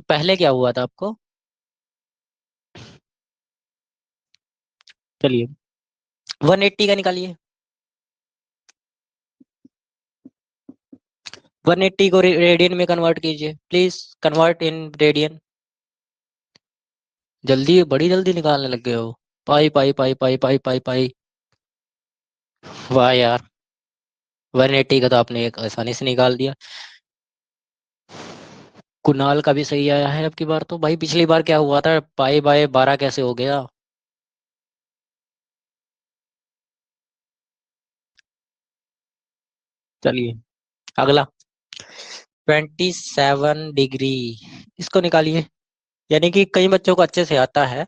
पहले क्या हुआ था आपको? चलिए, 180 का निकालिए। 180 को रेडियन में कन्वर्ट कीजिए प्लीज। Convert in radian. जल्दी, बड़ी जल्दी निकालने लग गए हो। पाई पाई पाई पाई पाई पाई पाई। वाह यार, 180 का तो आपने एक आसानी से निकाल दिया। कुणाल का भी सही आया है अब की बार तो। भाई पिछली बार क्या हुआ था, पाई बाय 12 कैसे हो गया? चलिए, अगला। 27 डिग्री, इसको निकालिए। यानी कि कई बच्चों को अच्छे से आता है,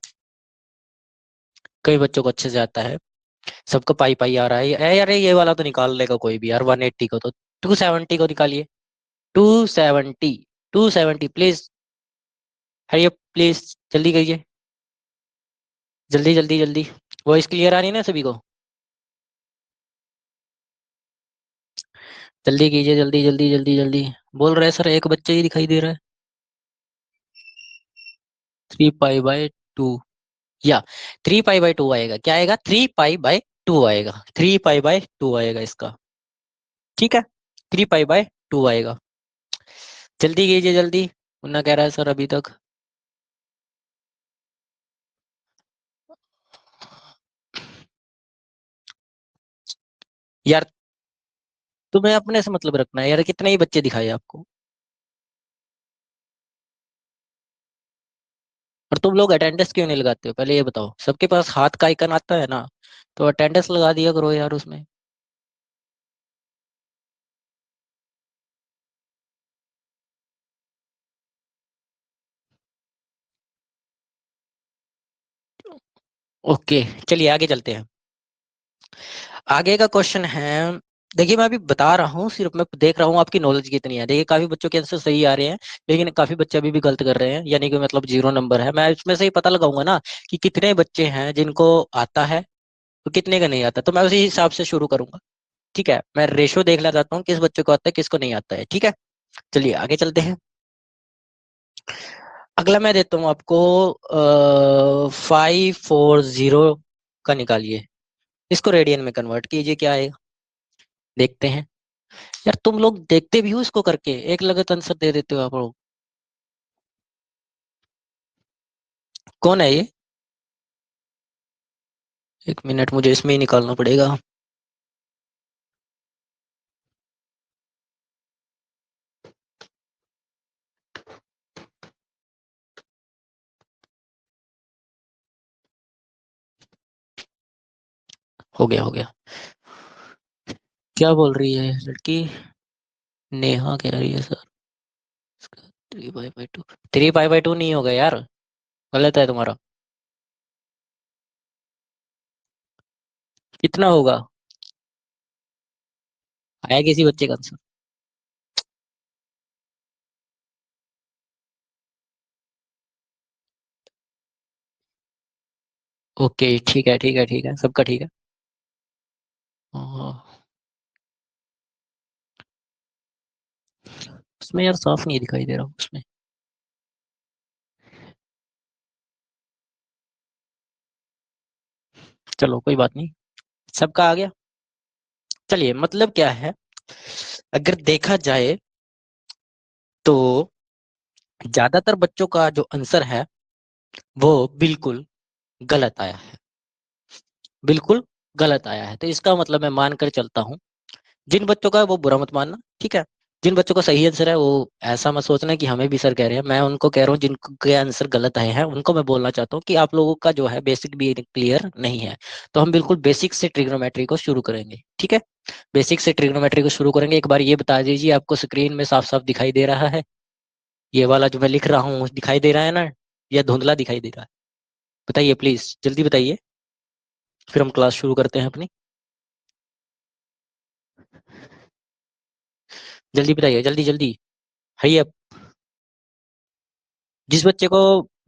कई बच्चों को अच्छे से आता है। सबको पाई पाई आ रहा है। यार ये वाला तो निकाल लेगा कोई भी यार, 180 को तो। 270 को निकालिए। 270। 270 प्लीज। हरिए प्लीज, जल्दी करिए। जल्दी जल्दी जल्दी। वॉइस क्लियर आ रही है ना सभी को? जल्दी कीजिए, जल्दी जल्दी जल्दी जल्दी। बोल रहे हैं सर, एक बच्चा ही दिखाई दे रहा है। 3 पाई बाय 2। या 3 पाई बाय 2 आएगा। क्या आएगा? 3 पाई बाय 2 आएगा। 3 पाई बाय 2 आएगा इसका। ठीक है, 3 पाई बाय 2 आएगा। जल्दी कीजिए जल्दी। मुन्ना कह रहा है सर अभी तक। यार तुम्हें अपने से मतलब रखना है यार, कितने ही बच्चे दिखाए आपको। और तुम लोग अटेंडेंस क्यों नहीं लगाते हो, पहले ये बताओ। सबके पास हाथ का आइकन आता है ना, तो अटेंडेंस लगा दिया करो यार उसमें। ओके, चलिए आगे चलते हैं। आगे का क्वेश्चन है। देखिए मैं अभी बता रहा हूँ, सिर्फ मैं देख रहा हूँ आपकी नॉलेज कितनी है। देखिए काफी बच्चों के आंसर सही आ रहे हैं, लेकिन काफी बच्चे अभी भी गलत कर रहे हैं, यानी कि मतलब 0 नंबर है। मैं इसमें से ही पता लगाऊंगा ना कि कितने बच्चे हैं जिनको आता है, तो कितने का नहीं आता, तो मैं उसी हिसाब से शुरू करूंगा। ठीक है, मैं रेशो देखना चाहता हूँ, किस बच्चे को आता है किसको नहीं आता है। ठीक है, चलिए आगे चलते हैं। अगला मैं देता हूँ आपको 540 का निकालिए। इसको रेडियन में कन्वर्ट कीजिए, क्या आएगा देखते हैं। यार तुम लोग देखते भी हो इसको करके, एक लगत आंसर दे देते हो आप लोग। कौन है ये? एक मिनट, मुझे इसमें ही निकालना पड़ेगा। हो गया हो गया। क्या बोल रही है लड़की? नेहा कह रही है sir 3 pi by 2। 3 pi by 2 नहीं होगा यार, गलत है तुम्हारा। कितना होगा? आया किसी बच्चे का आंसर? ओके ठीक है ठीक है ठीक है, सबका ठीक है। हाँ, उसमें यार साफ नहीं दिखाई दे रहा उसमें। चलो कोई बात नहीं, सबका आ गया। चलिए, मतलब क्या है, अगर देखा जाए तो ज्यादातर बच्चों का जो आंसर है वो बिल्कुल गलत आया है। बिल्कुल गलत आया है, तो इसका मतलब मैं मान कर चलता हूँ। जिन बच्चों का है वो बुरा मत मानना, ठीक है। जिन बच्चों का सही आंसर है वो ऐसा मत सोचना कि हमें भी सर कह रहे हैं। मैं उनको कह रहा हूँ जिनके आंसर गलत आए हैं, उनको मैं बोलना चाहता हूँ कि आप लोगों का जो है बेसिक भी क्लियर नहीं है। तो हम बिल्कुल बेसिक से ट्रिग्नोमेट्री को शुरू करेंगे, ठीक है। बेसिक से ट्रिग्नोमेट्री को शुरू करेंगे। एक बार ये बता दीजिए, आपको स्क्रीन में साफ साफ दिखाई दे रहा है? ये वाला जो मैं लिख रहा हूँ दिखाई दे रहा है ना, या धुंधला दिखाई दे रहा है? बताइए प्लीज, जल्दी बताइए, फिर हम क्लास शुरू करते हैं अपनी। जल्दी बताइए, जल्दी जल्दी। हरी अब, जिस बच्चे को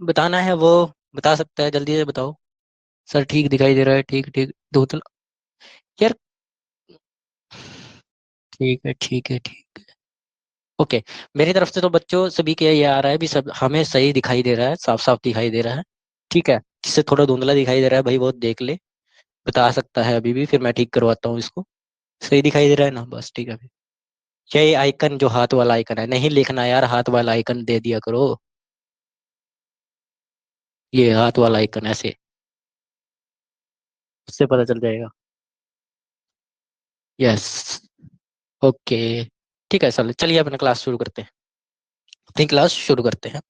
बताना है वो बता सकता है, जल्दी से बताओ। सर ठीक दिखाई दे रहा है, ठीक ठीक धुंधला। यार ठीक है ठीक है ठीक। ओके। मेरी तरफ से तो बच्चों सभी के ये आ रहा है भी, सब हमें सही दिखाई दे रहा है, साफ साफ दिखाई दे रहा है। ठीक है, जिससे थोड़ा धुंधला दिखाई दे रहा है भाई बहुत देख ले, बता सकता है अभी भी, फिर मैं ठीक करवाता हूँ इसको। सही दिखाई दे रहा है ना, बस ठीक है फिर। ये आइकन जो हाथ वाला आइकन है, नहीं लिखना यार, हाथ वाला आइकन दे दिया करो। ये हाथ वाला आइकन ऐसे, उससे पता चल जाएगा। यस। ओके। ठीक है सर, चलिए अपना क्लास शुरू करते हैं। अपनी क्लास शुरू करते हैं।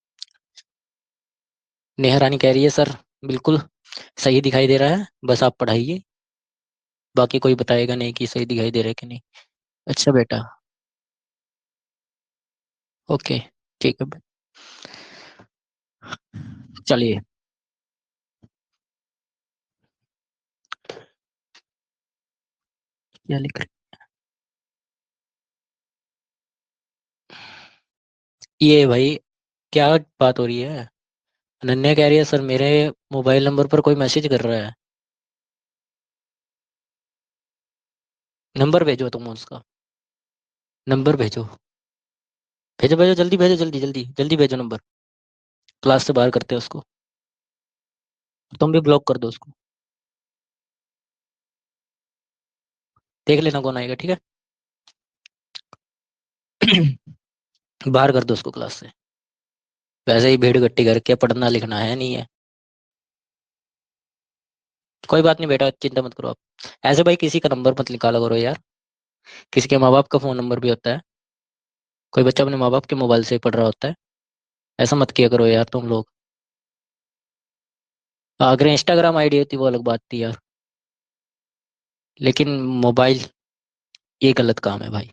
नेहा रानी कह रही है सर, बिल्कुल सही दिखाई दे रहा है, बस आप पढ़ाइए, बाकी कोई बताएगा नहीं कि सही दिखाई दे रहा है कि नहीं। अच्छा बेटा। ओके। ठीक है। चलिए। क्या लिख रहे, ये भाई क्या बात हो रही है? अनन्या कह रही है सर मेरे मोबाइल नंबर पर कोई मैसेज कर रहा है। नंबर भेजो तुम उसका, नंबर भेजो, भेजो भेजो, जल्दी भेजो, जल्दी जल्दी जल्दी भेजो नंबर। क्लास से बाहर करते हैं उसको। तुम भी ब्लॉक कर दो उसको। देख लेना कौन आएगा, ठीक है। बाहर कर दो उसको क्लास से। वैसे ही भीड़ इकट्ठी करके पढ़ना लिखना है नहीं है। कोई बात नहीं बेटा, चिंता मत करो आप। ऐसे भाई किसी का नंबर मत निकाला करो यार, किसी के माँ बाप का फोन नंबर भी होता है। कोई बच्चा अपने माँ बाप के मोबाइल से ही पढ़ रहा होता है। ऐसा मत किया करो यार तुम लोग। अगर इंस्टाग्राम आईडी होती वो अलग बात थी यार, लेकिन मोबाइल, ये गलत काम है भाई।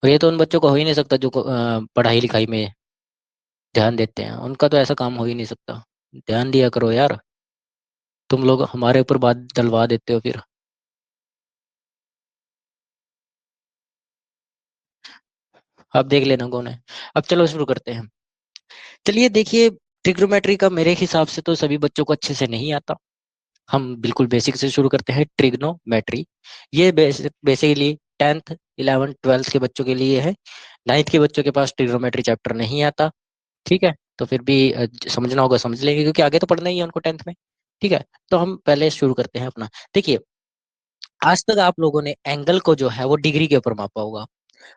और ये तो उन बच्चों को हो ही नहीं सकता जो पढ़ाई लिखाई में ध्यान देते हैं, उनका तो ऐसा काम हो ही नहीं सकता। ध्यान दिया करो यार, तुम लोग हमारे ऊपर बात डलवा देते हो फिर। अब देख लेना कौन है। अब चलो शुरू करते हैं। चलिए देखिए, ट्रिग्नोमेट्री का मेरे हिसाब से तो सभी बच्चों को अच्छे से नहीं आता। हम बिल्कुल बेसिक से शुरू करते हैं, ट्रिग्नोमेट्री। ये बेसिकली 10th 11th 12th के बच्चों के लिए है। 9th के बच्चों के पास ट्रिग्नोमेट्री चैप्टर नहीं आता। ठीक है, तो फिर भी समझना होगा समझ लेंगे, क्योंकि आगे तो पढ़ना ही है उनको 10th में। ठीक है, तो हम पहले शुरू करते हैं अपना। देखिए, आज तक आप लोगों ने एंगल को जो है वो डिग्री के ऊपर मापा होगा।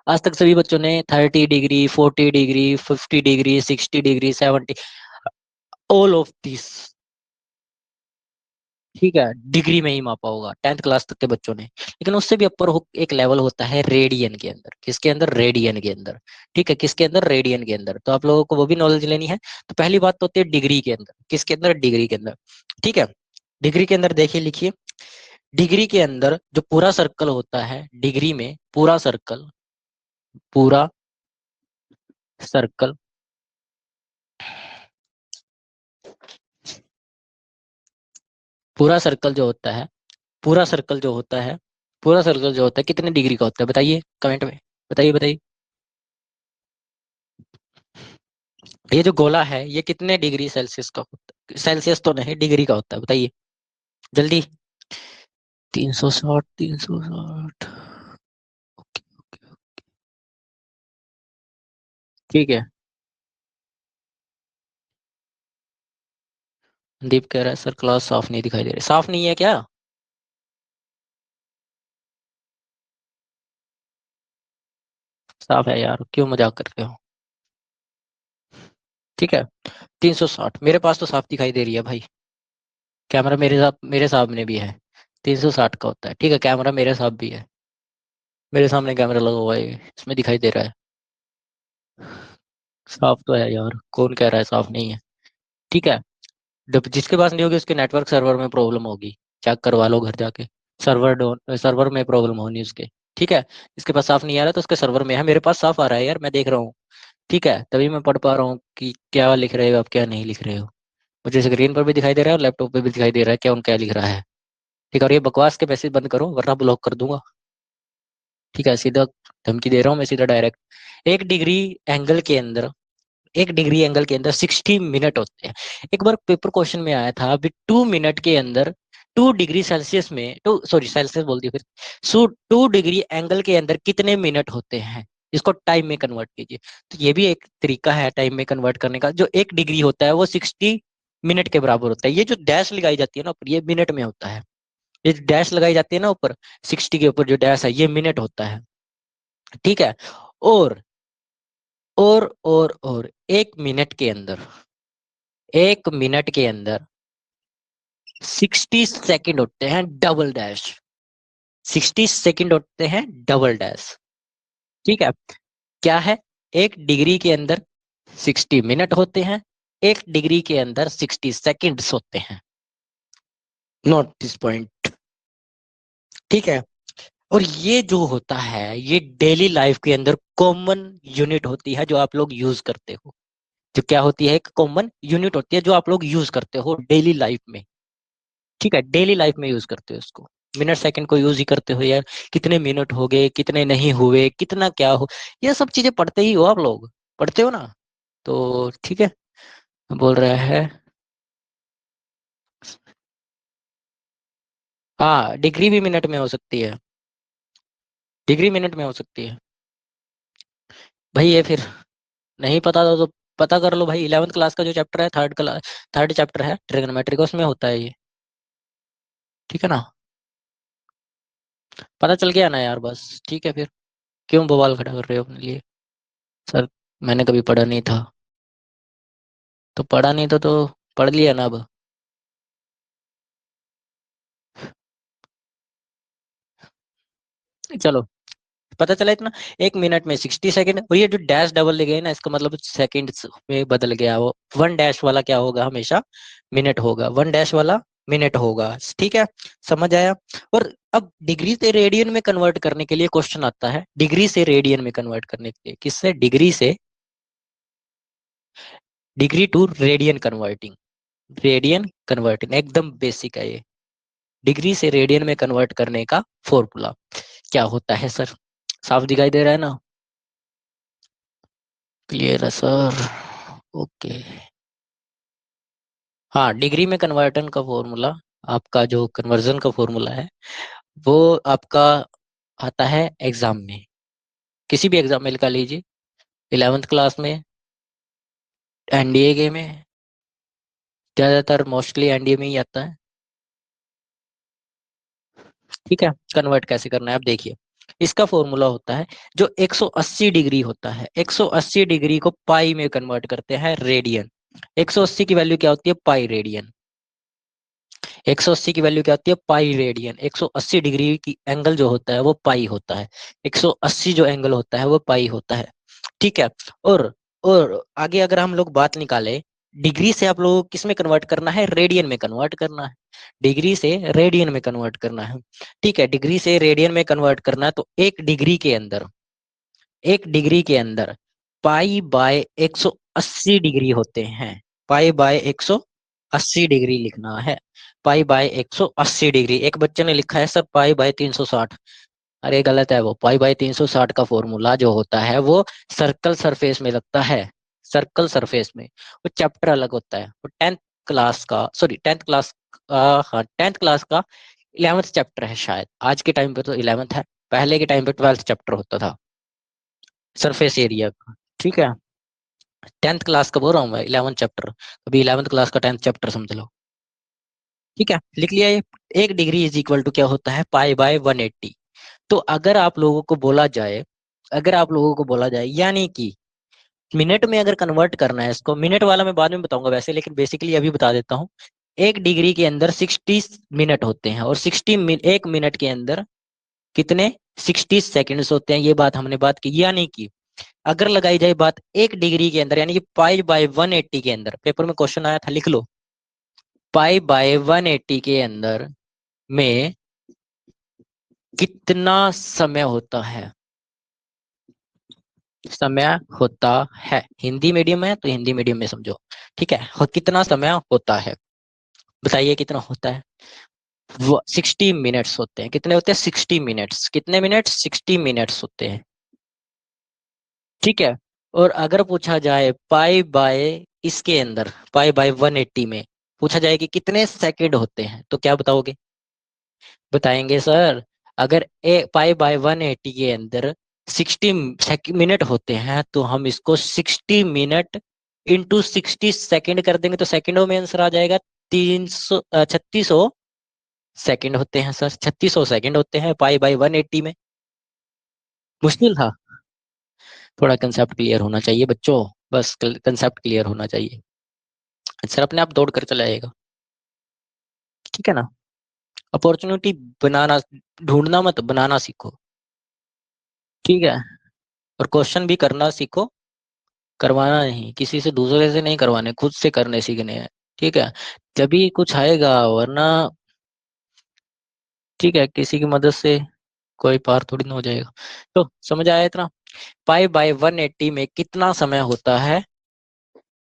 आज तक सभी बच्चों ने 30 degree, 40 degree, 50 degree, 60 degree, 70, all of this, ठीक है, डिग्री में ही मापा होगा 10th क्लास तक के बच्चों ने। लेकिन उससे भी ऊपर एक लेवल होता है रेडियन के अंदर। किसके अंदर? रेडियन के अंदर। ठीक है, किसके अंदर? रेडियन के अंदर। तो आप लोगों को वो भी नॉलेज लेनी है। तो पहली बात तो होती है डिग्री के अंदर। किसके अंदर? डिग्री के अंदर। ठीक है, डिग्री के अंदर देखिए, लिखिए। डिग्री के अंदर जो पूरा सर्कल होता है, डिग्री में पूरा सर्कल, पूरा सर्कल, पूरा सर्कल जो होता है, पूरा सर्कल जो होता है, पूरा सर्कल जो होता है कितने डिग्री का होता है? बताइए कमेंट में, बताइए बताइए। ये जो गोला है ये कितने डिग्री सेल्सियस का होता है? सेल्सियस तो नहीं, डिग्री का होता है, बताइए जल्दी। 360, 360। ठीक है। दीप कह रहा है सर क्लास साफ नहीं दिखाई दे रही। साफ नहीं है क्या? साफ है यार, क्यों मजाक कर रहे हो? ठीक है, 360 मेरे पास तो साफ दिखाई दे रही है भाई। कैमरा मेरे साथ, मेरे सामने भी है। 360 का होता है, ठीक है, कैमरा मेरे साथ भी है। मेरे सामने कैमरा लगा हुआ है, इसमें दिखाई दे रहा है। साफ तो है यार, कौन कह रहा है साफ नहीं है? ठीक है, जब जिसके पास नहीं होगी उसके नेटवर्क सर्वर में प्रॉब्लम होगी। चेक करवा लो घर जाके। सर्वर डाउन, सर्वर में प्रॉब्लम होनी उसके। ठीक है, इसके पास साफ नहीं आ रहा तो उसके सर्वर में है, मेरे पास साफ आ रहा है यार, मैं देख रहा हूँ। ठीक है, तभी मैं पढ़ पा रहा हूँ कि क्या लिख रहे हो आप, क्या नहीं लिख रहे हो। मुझे स्क्रीन पर भी दिखाई दे रहा है और लैपटॉप पे भी दिखाई दे रहा है क्या क्या लिख रहा है। ठीक है, और ये बकवास के मैसेज बंद करो वरना ब्लॉक कर दूंगा। ठीक है, सीधा धमकी दे रहा हूँ मैं, सीधा डायरेक्ट। एक डिग्री एंगल के अंदर, एक डिग्री एंगल के अंदर 60 मिनट होते हैं। एक बार पेपर क्वेश्चन में आया था अभी, 2 मिनट के अंदर 2 डिग्री सेल्सियस में, टू सॉरी सेल्सियस बोल दिया फिर, सो 2 डिग्री एंगल के अंदर कितने मिनट होते हैं? इसको टाइम में कन्वर्ट कीजिए। तो ये भी एक तरीका है टाइम में कन्वर्ट करने का। जो 1 डिग्री होता है वो 60 मिनट के बराबर होता है। ये जो डैश लगाई जाती है ना ऊपर, ये मिनट में होता है। ये डैश लगाई जाती है ना ऊपर 60 के ऊपर, जो डैश है ये मिनट होता है। ठीक है। और और 1 मिनट के अंदर, 1 मिनट के अंदर 60 सेकेंड होते हैं डबल डैश। 60 सेकेंड होते हैं डबल डैश। ठीक है। क्या है? 1 डिग्री के अंदर 60 मिनट होते हैं, 1 डिग्री के अंदर 60 सेकेंड्स होते हैं। Note this point. ठीक है। और ये जो होता है ये डेली लाइफ के अंदर कॉमन यूनिट होती है जो आप लोग यूज करते हो। जो क्या होती है? एक कॉमन यूनिट होती है जो आप लोग यूज करते हो डेली लाइफ में। ठीक है, डेली लाइफ में यूज करते हो इसको। मिनट सेकंड को यूज ही करते हो यार। कितने मिनट हो गए, कितने नहीं हुए, कितना क्या हो, ये सब चीजें पढ़ते ही हो आप लोग, पढ़ते हो ना? तो ठीक है, बोल रहा है। हाँ, डिग्री भी मिनट में हो सकती है। डिग्री मिनट में हो सकती है भाई। ये फिर नहीं पता था तो पता कर लो भाई। 11th क्लास का जो चैप्टर है, थर्ड चैप्टर है ट्रिग्नोमेट्री का, उसमें होता है ये। ठीक है ना? पता चल गया ना यार, बस ठीक है फिर। क्यों बवाल खड़ा कर रहे हो अपने लिए? सर, मैंने कभी पढ़ा नहीं था। तो पढ़ा नहीं तो पढ़ लिया ना अब। चलो, पता चला इतना। 1 मिनट में 60 सेकेंड, और ये जो डैश डबल ले गए ना, इसका मतलब सेकेंड में बदल गया वो। 1 डैश वाला क्या होगा? हमेशा मिनट होगा। 1 डैश वाला मिनट होगा। ठीक है, समझ आया? और अब डिग्री से रेडियन में कन्वर्ट करने के लिए क्वेश्चन आता है। डिग्री से रेडियन में कन्वर्ट करने के लिए, किससे? डिग्री से, degree to radian converting. Radian converting एकदम बेसिक है ये। डिग्री से रेडियन में कन्वर्ट करने का फॉर्मूला क्या होता है सर? साफ दिखाई दे रहा है ना? क्लियर है सर? ओके। हाँ, डिग्री में कन्वर्टन का फॉर्मूला, आपका जो कन्वर्जन का फॉर्मूला है वो आपका आता है एग्जाम में। किसी भी एग्जाम में लिखा लीजिए। 11th क्लास में, एनडीए के में, ज्यादातर मोस्टली एनडीए में ही आता है। ठीक है, कन्वर्ट कैसे करना है आप देखिए। इसका फॉर्मूला होता है, जो 180 डिग्री होता है, 180 डिग्री को पाई में कन्वर्ट करते हैं रेडियन। 180 की वैल्यू क्या होती है? Pi radian. 180 की वैल्यू क्या होती है? Pi radian. 180 डिग्री की एंगल जो होता है वो पाई होता है। 180 जो एंगल होता है वो पाई होता है। ठीक है। और और आगे अगर हम लोग बात निकाले, डिग्री से आप लोगों को किस में कन्वर्ट करना है? रेडियन में कन्वर्ट करना है। डिग्री से रेडियन में कन्वर्ट करना है। ठीक है, डिग्री से रेडियन में कन्वर्ट करना है तो 1 डिग्री के अंदर पाई बाय 180 डिग्री होते हैं। पाई बाय 180 डिग्री लिखना है। पाई बाय 180 डिग्री। एक बच्चे ने लिखा है सर पाई बाय 360। अरे गलत है, वो पाई बाय 360 का फॉर्मूला जो होता है वो सर्कल सरफेस में लगता है। सर्कल सरफेस में वो चैप्टर अलग होता है। वो 10th क्लास का, सॉरी 10th क्लास, हाँ 10th क्लास का 11th चैप्टर है शायद। आज के टाइम पे तो 11th है, पहले के टाइम पे 12th चैप्टर होता था सरफेस एरिया का। ठीक है, 10th क्लास का बोल रहा हूँ मैं, 11th चैप्टर। अभी 11th क्लास का 10th चैप्टर समझ लो। ठीक है, लिख लिया ये। 1 डिग्री इज इक्वल टू क्या होता है? पाई बाय 180। तो अगर आप लोगों को बोला जाए, अगर आप लोगों को बोला जाए यानी कि मिनट में अगर कन्वर्ट करना है इसको, मिनट वाला मैं बाद में बताऊंगा वैसे, लेकिन बेसिकली अभी बता देता हूँ। 1 डिग्री के अंदर 60 मिनट होते हैं, और 1 मिनट के अंदर कितने? 60 सेकेंड्स होते हैं। ये बात हमने बात की। यानी कि अगर लगाई जाए बात 1 डिग्री के अंदर, यानी कि पाई बाय 180 के अंदर, पेपर में क्वेश्चन आया था, लिख लो। पाई बाय 180 के अंदर में कितना समय होता है? समय होता है। हिंदी मीडियम है तो हिंदी मीडियम में समझो। ठीक है, कितना समय होता है? बताइए कितना होता है? वो 60 मिनट्स होते हैं। कितने होते हैं? 60 मिनट्स। कितने मिनट्स? 60 मिनट्स होते हैं। ठीक है। और अगर पूछा जाए पाई बाय, इसके अंदर पाई बाय 180 में पूछा जाए कि कितने सेकंड होते हैं, तो क्या बताओगे? बताएंगे सर, अगर ए पाई बाय 180 के अंदर 60 मिनट होते हैं, तो हम इसको 60 मिनट इंटू 60 सेकेंड कर देंगे, तो सेकेंडों में आंसर आ जाएगा। 3600 सेकेंड होते हैं सर, 3600 सेकेंड होते हैं पाई बाई 180 में। मुश्किल था? थोड़ा कंसेप्ट क्लियर होना चाहिए बच्चों, बस कंसेप्ट क्लियर होना चाहिए, सर अपने आप दौड़ कर चला जाएगा। ठीक है ना? अपॉर्चुनिटी बनाना, ढूंढना मत, बनाना सीखो। ठीक है? और क्वेश्चन भी करना सीखो, करवाना नहीं, किसी से दूसरे से नहीं करवाने, खुद से करने सीखने हैं। ठीक है? तभी कुछ आएगा, वरना ठीक है किसी की मदद से कोई पार थोड़ी ना हो जाएगा। तो समझ आया इतना? पाई बाय 180 में कितना समय होता है?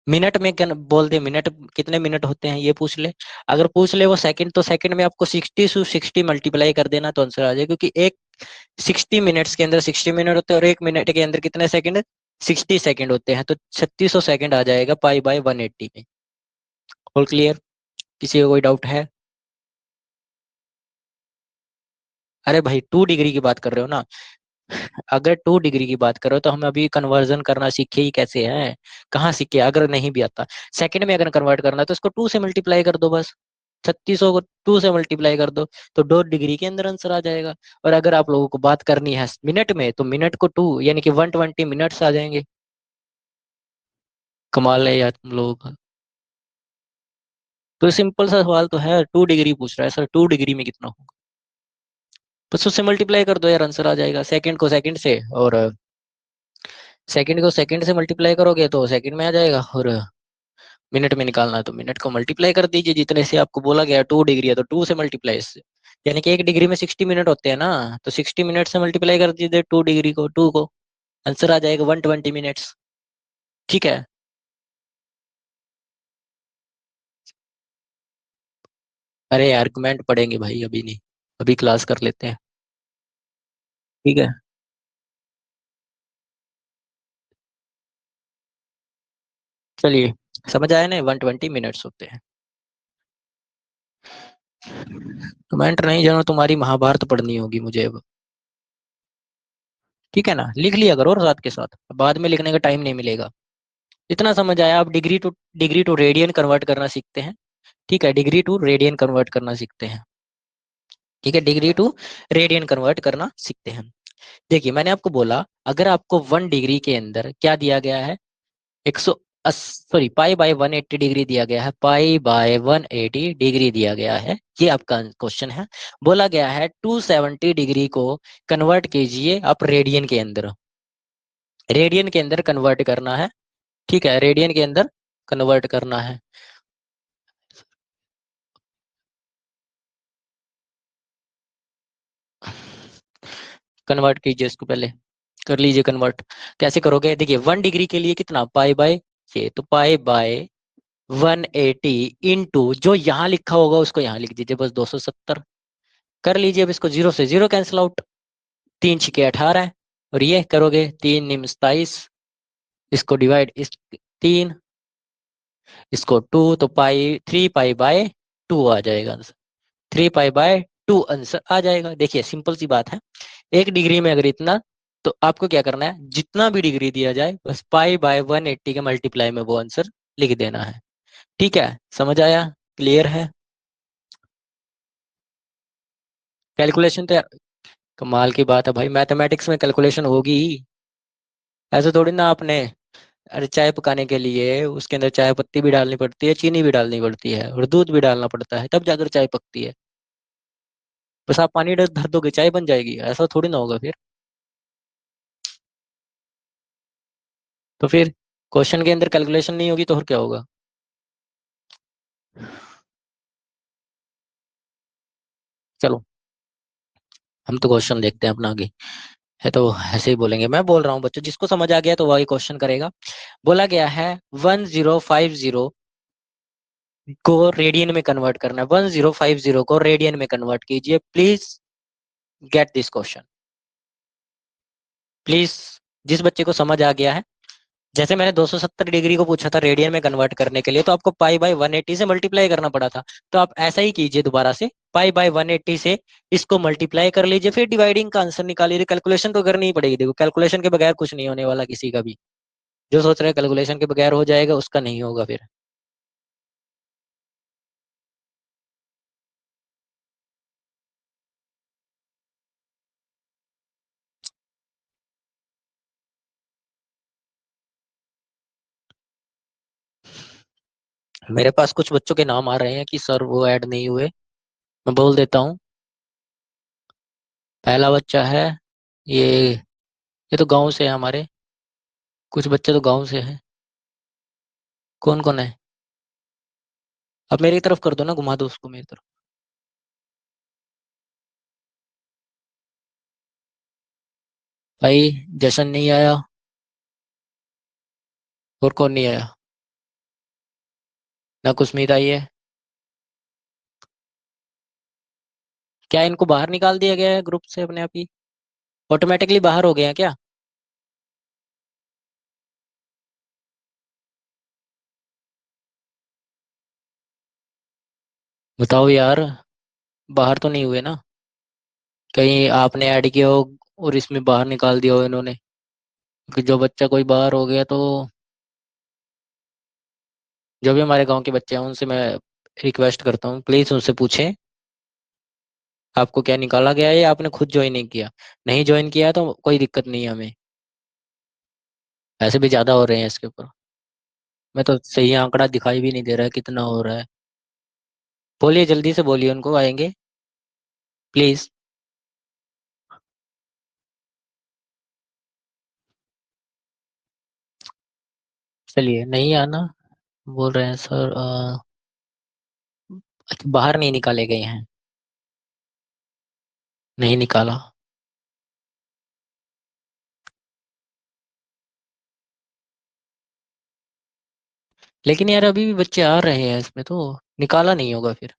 मिनट में क्या बोल दे, मिनट कितने मिनट होते हैं ये पूछ ले। अगर पूछ ले वो सेकंड, तो सेकंड में आपको 60 से 60 मल्टीप्लाई कर देना तो आंसर आ जाए, क्योंकि एक 60 मिनट्स के अंदर 60 मिनट होते हैं, और एक मिनट के अंदर कितने सेकंड? 60 सेकंड होते हैं, तो 3600 सेकंड आ जाएगा पाई बाय 180 में। All clear? किसी का कोई डाउट है? अरे भाई 2 डिग्री की बात कर रहे हो ना? अगर 2 डिग्री की बात करो तो हम अभी कन्वर्जन करना सीखे ही कैसे हैं? कहाँ सीखे? अगर नहीं भी आता, सेकंड में अगर कन्वर्ट करना है तो इसको 2 से मल्टीप्लाई कर दो बस। 3600 को 2 से मल्टीप्लाई कर दो, तो 2 डिग्री के अंदर आंसर आ जाएगा। और अगर आप लोगों को बात करनी है मिनट में, तो मिनट को 2 यानी कि 120 मिनट्स आ जाएंगे। कमाल है यार तुम लोगों का। तो सिंपल सा सवाल तो है, 2 डिग्री पूछ रहा है सर, 2 डिग्री में कितना होगा? बस उससे मल्टीप्लाई कर दो यार, आंसर आ जाएगा। सेकंड को सेकंड से, और सेकंड को सेकंड से मल्टीप्लाई करोगे तो सेकंड में आ जाएगा, और मिनट में निकालना है तो मिनट को मल्टीप्लाई कर दीजिए, जितने से आपको बोला गया 2 डिग्री है तो 2 से मल्टीप्लाई से, यानी कि 1 डिग्री में 60 मिनट होते हैं ना, तो 60 मिनट से मल्टीप्लाई कर दीजिए 2 डिग्री को, 2 को, आंसर आ जाएगा 120 मिनट्स। ठीक है? अरे यार कमेंट पढ़ेंगे भाई, अभी नहीं, अभी क्लास कर लेते हैं। ठीक है? चलिए, समझ आया ना? 120 मिनट्स होते हैं। कमेंट नहीं जानो, तुम्हारी महाभारत पढ़नी होगी मुझे अब। ठीक है ना? लिख लिया करो और साथ के साथ, बाद में लिखने का टाइम नहीं मिलेगा। इतना समझ आया? आप डिग्री टू रेडियन कन्वर्ट करना सीखते हैं। ठीक है? डिग्री टू रेडियन कन्वर्ट करना सीखते हैं। ठीक है? डिग्री टू रेडियन कन्वर्ट करना सीखते हैं। देखिए मैंने आपको बोला, अगर आपको 1 डिग्री के अंदर क्या दिया गया है, 180, पाई बाय 180 डिग्री दिया गया है, पाई बाय 180 डिग्री दिया गया है, ये आपका क्वेश्चन है। बोला गया है 270 डिग्री को कन्वर्ट कीजिए आप रेडियन के अंदर, रेडियन के अंदर कन्वर्ट करना है। ठीक है? रेडियन के अंदर कन्वर्ट करना है। कन्वर्ट कीजिए इसको पहले, कर लीजिए कन्वर्ट। कैसे करोगे? देखिए 1 डिग्री के लिए कितना, पाई बाय, ये तो पाई बाय 180 इंटू जो यहाँ लिखा होगा उसको यहाँ लिख दीजिए बस, 270 कर लीजिए। अब इसको जीरो से जीरो कैंसिल आउट, 3 छके 18 है, और ये करोगे 3 निम 27, इसको डिवाइड इस 3, इसको 2, तो पाई 3 पाई बाय 2 आ जाएगा आंसर। 3 पाई बाय 2 आंसर आ जाएगा। देखिए सिंपल सी बात है, 1 डिग्री में अगर इतना, तो आपको क्या करना है, जितना भी डिग्री दिया जाए बस पाई बाय 180 के मल्टीप्लाई में वो आंसर लिख देना है। ठीक है? समझ आया? क्लियर है? कैलकुलेशन तो यार कमाल की बात है भाई, मैथमेटिक्स में कैलकुलेशन होगी ही। ऐसे थोड़ी ना आपने, अरे चाय पकाने के लिए उसके अंदर चाय पत्ती भी डालनी पड़ती है, चीनी भी डालनी पड़ती है, और दूध भी डालना पड़ता है, तब जाकर चाय पकती है। बस आप पानी धर दोगे चाय बन जाएगी, ऐसा थोड़ी ना होगा फिर। तो फिर क्वेश्चन के अंदर कैलकुलेशन नहीं होगी तो और क्या होगा? चलो हम तो क्वेश्चन देखते हैं अपना आगे, है तो ऐसे ही बोलेंगे। मैं बोल रहा हूँ बच्चों, जिसको समझ आ गया तो वही क्वेश्चन करेगा। बोला गया है 1050 को रेडियन में कन्वर्ट करना है, 1050 को रेडियन में कन्वर्ट कीजिए, please get this question. Please, जिस बच्चे को समझ आ गया है जैसे मैंने 270 डिग्री को पूछा था रेडियन में कन्वर्ट करने के लिए, तो आपको पाई बाय 180 से मल्टीप्लाई करना पड़ा था। तो आप ऐसा ही कीजिए दोबारा से, पाई बाय 180 से इसको मल्टीप्लाई कर लीजिए, फिर डिवाइडिंग का आंसर निकालिए। कैलकुलेशन तो करनी ही पड़ेगी, देखो कैलकुलेशन के बगैर कुछ नहीं होने वाला किसी का भी। जो सोच रहे हैं कैलकुलेशन के बगैर हो जाएगा, उसका नहीं होगा फिर। मेरे पास कुछ बच्चों के नाम आ रहे हैं कि सर वो ऐड नहीं हुए। मैं बोल देता हूँ। पहला बच्चा है ये तो गांव से है हमारे। कुछ बच्चे तो गांव से हैं। कौन कौन है? अब मेरी तरफ कर दो ना, घुमा दो उसको मेरी तरफ। भाई जशन नहीं आया। और कौन नहीं आया? ना कुसमीत आई है। क्या इनको बाहर निकाल दिया गया है ग्रुप से अपने आप ही? ऑटोमेटिकली बाहर हो गए हैं क्या? बताओ यार। बाहर तो नहीं हुए ना? कहीं आपने ऐड किया हो और इसमें बाहर निकाल दिया हो इन्होंने? कि जो बच्चा कोई बाहर हो गया तो। जो भी हमारे गांव के बच्चे हैं उनसे मैं रिक्वेस्ट करता हूँ, प्लीज उनसे पूछें आपको क्या निकाला गया है, या आपने खुद ज्वाइन नहीं किया। नहीं ज्वाइन किया तो कोई दिक्कत नहीं है हमें। ऐसे भी ज्यादा हो रहे हैं इसके ऊपर। मैं तो सही आंकड़ा दिखाई भी नहीं दे रहा है कितना हो रहा है। बोलिए, जल्दी से बोलिए, उनको आएंगे प्लीज। चलिए, नहीं आना बोल रहे हैं सर। अच्छा, बाहर नहीं निकाले गए हैं? नहीं निकाला। लेकिन यार अभी भी बच्चे आ रहे हैं इसमें, तो निकाला नहीं होगा फिर।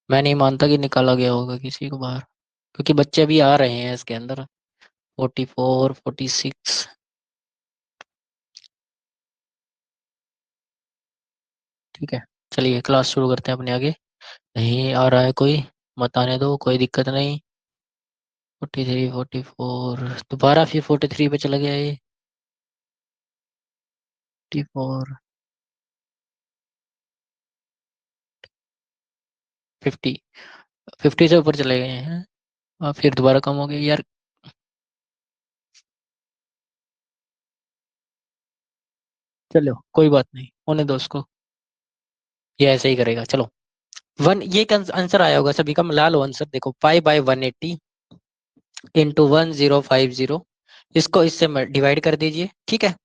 मैं नहीं मानता कि निकाला गया होगा किसी को बाहर, क्योंकि बच्चे अभी आ रहे हैं इसके अंदर। 44, 46। ठीक है, चलिए क्लास शुरू करते हैं अपने आगे। नहीं आ रहा है कोई? मत आने दो, कोई दिक्कत नहीं। 43, 44, दोबारा फिर 43 पे चला गया ये। 44, 50। 50 से ऊपर चले गए हैं। और फिर दोबारा कम हो गए यार। चलो कोई बात नहीं, होने दो उसको। ये ऐसे ही करेगा, चलो। वन, ये आंसर आया होगा सभी का, मिला लो आंसर। देखो, 5/180 इंटू 1050। इसको इससे डिवाइड कर दीजिए, ठीक है।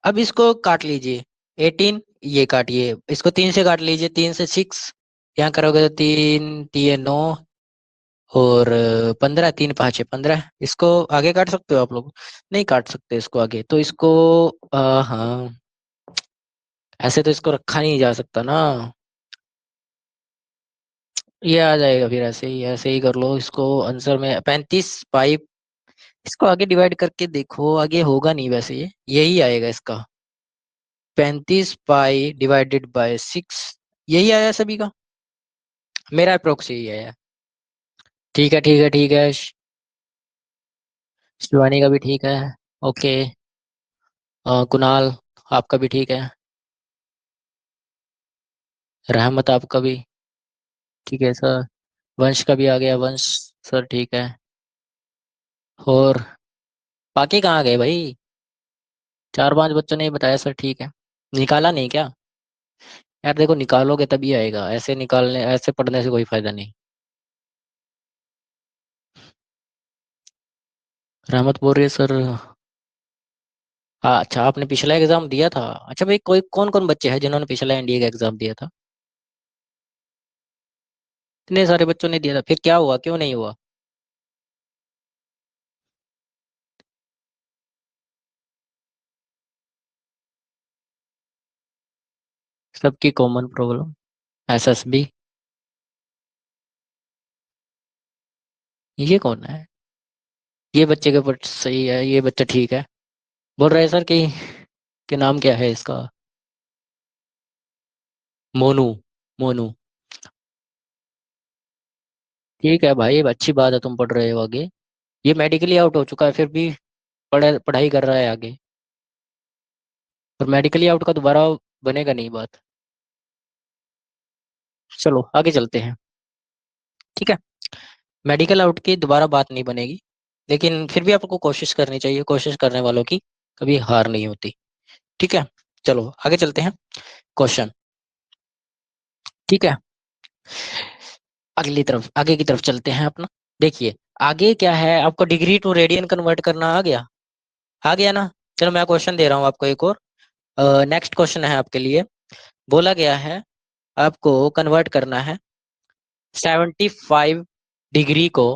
अब इसको काट लीजिए। 18, ये काटिए, इसको 3 से काट लीजिए, 3 से 6। यहाँ करोगे तो 3 3 9, और 15, 3 5 15। इसको आगे काट सकते हो आप लोग? नहीं काट सकते इसको आगे, तो इसको हाँ, ऐसे तो इसको रखा नहीं जा सकता ना। ये आ जाएगा फिर, ऐसे ही कर लो इसको। आंसर में 35 पाइप। इसको आगे डिवाइड करके देखो, आगे होगा नहीं वैसे, ये यही आएगा इसका। 35 पाई डिवाइडेड बाय 6। यही आया सभी का। मेरा अप्रोक्स यही आया। ठीक है, ठीक है, ठीक है। शिवानी का भी ठीक है। ओके। कुणाल, आपका भी ठीक है। रहमत आपका भी ठीक है सर। वंश का भी आ गया, वंश सर ठीक है। और बाकी कहाँ गए भाई? 4 5 बच्चों ने बताया सर ठीक है। निकाला नहीं क्या? यार देखो, निकालोगे तभी आएगा, ऐसे निकालने ऐसे पढ़ने से कोई फायदा नहीं। रहमत बोल रही है सर। हाँ अच्छा, आपने पिछला एग्जाम दिया था? अच्छा भाई, कोई कौन कौन बच्चे हैं जिन्होंने पिछला एनडीए का एग्जाम दिया था? इतने सारे बच्चों ने दिया था, फिर क्या हुआ, क्यों नहीं हुआ? सबकी कॉमन प्रॉब्लम। एसएसबी। ये कौन है? ये बच्चे के ऊपर सही है, ये बच्चा ठीक है। बोल रहे हैं सर कि नाम क्या है इसका? मोनू। मोनू। ठीक है भाई, अच्छी बात है, तुम पढ़ रहे हो आगे। ये मेडिकली आउट हो चुका है फिर भी पढ़ाई कर रहा है आगे। और मेडिकली आउट का दोबारा बनेगा नहीं बात। चलो आगे चलते हैं। ठीक है। मेडिकल आउट की दोबारा बात नहीं बनेगी। लेकिन फिर भी आपको कोशिश करनी चाहिए, कोशिश करने वालों की कभी हार नहीं होती। ठीक है। चलो आगे चलते हैं। क्वेश्चन। ठीक है। अगली तरफ, आगे की तरफ चलते हैं अपना। देखिए, आगे क्या है, आपको डिग्री टू रेडियन कन्वर्ट करना आ गया? आ गया ना? चलो मैं क्वेश्चन दे रहा हूँ आपको एक और। नेक्स्ट क्वेश्चन है आपके लिए। बोला गया है आपको कन्वर्ट करना है 75 डिग्री को।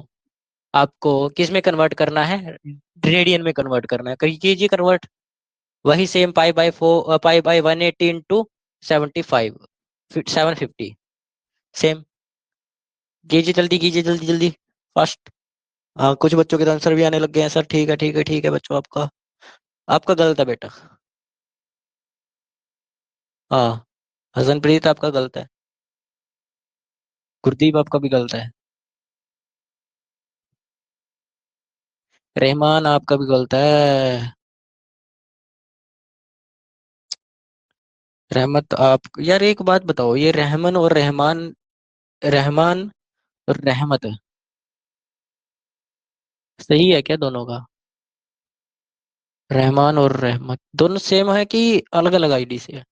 आपको किस में कन्वर्ट करना है? रेडियन में कन्वर्ट करना है। कीजिए कन्वर्ट। वही same pi by 4, pi by 180 into 75, 750। Same. कीजिए जल्दी, कीजिए जल्दी जल्दी। फास्ट। हाँ, कुछ बच्चों के तो आंसर भी आने लग गए हैं सर। ठीक है ठीक है ठीक है बच्चों, आपका आपका गलत है बेटा। हाँ, हसनप्रीत आपका गलत है। गुरदीप आपका भी गलत है। रहमान आपका भी गलत है। रहमत आप, यार एक बात बताओ, ये रहमन और रहमान, रहमान और रहमत सही है क्या दोनों का? रहमान और रहमत दोनों सेम है कि अलग अलग आईडी से है?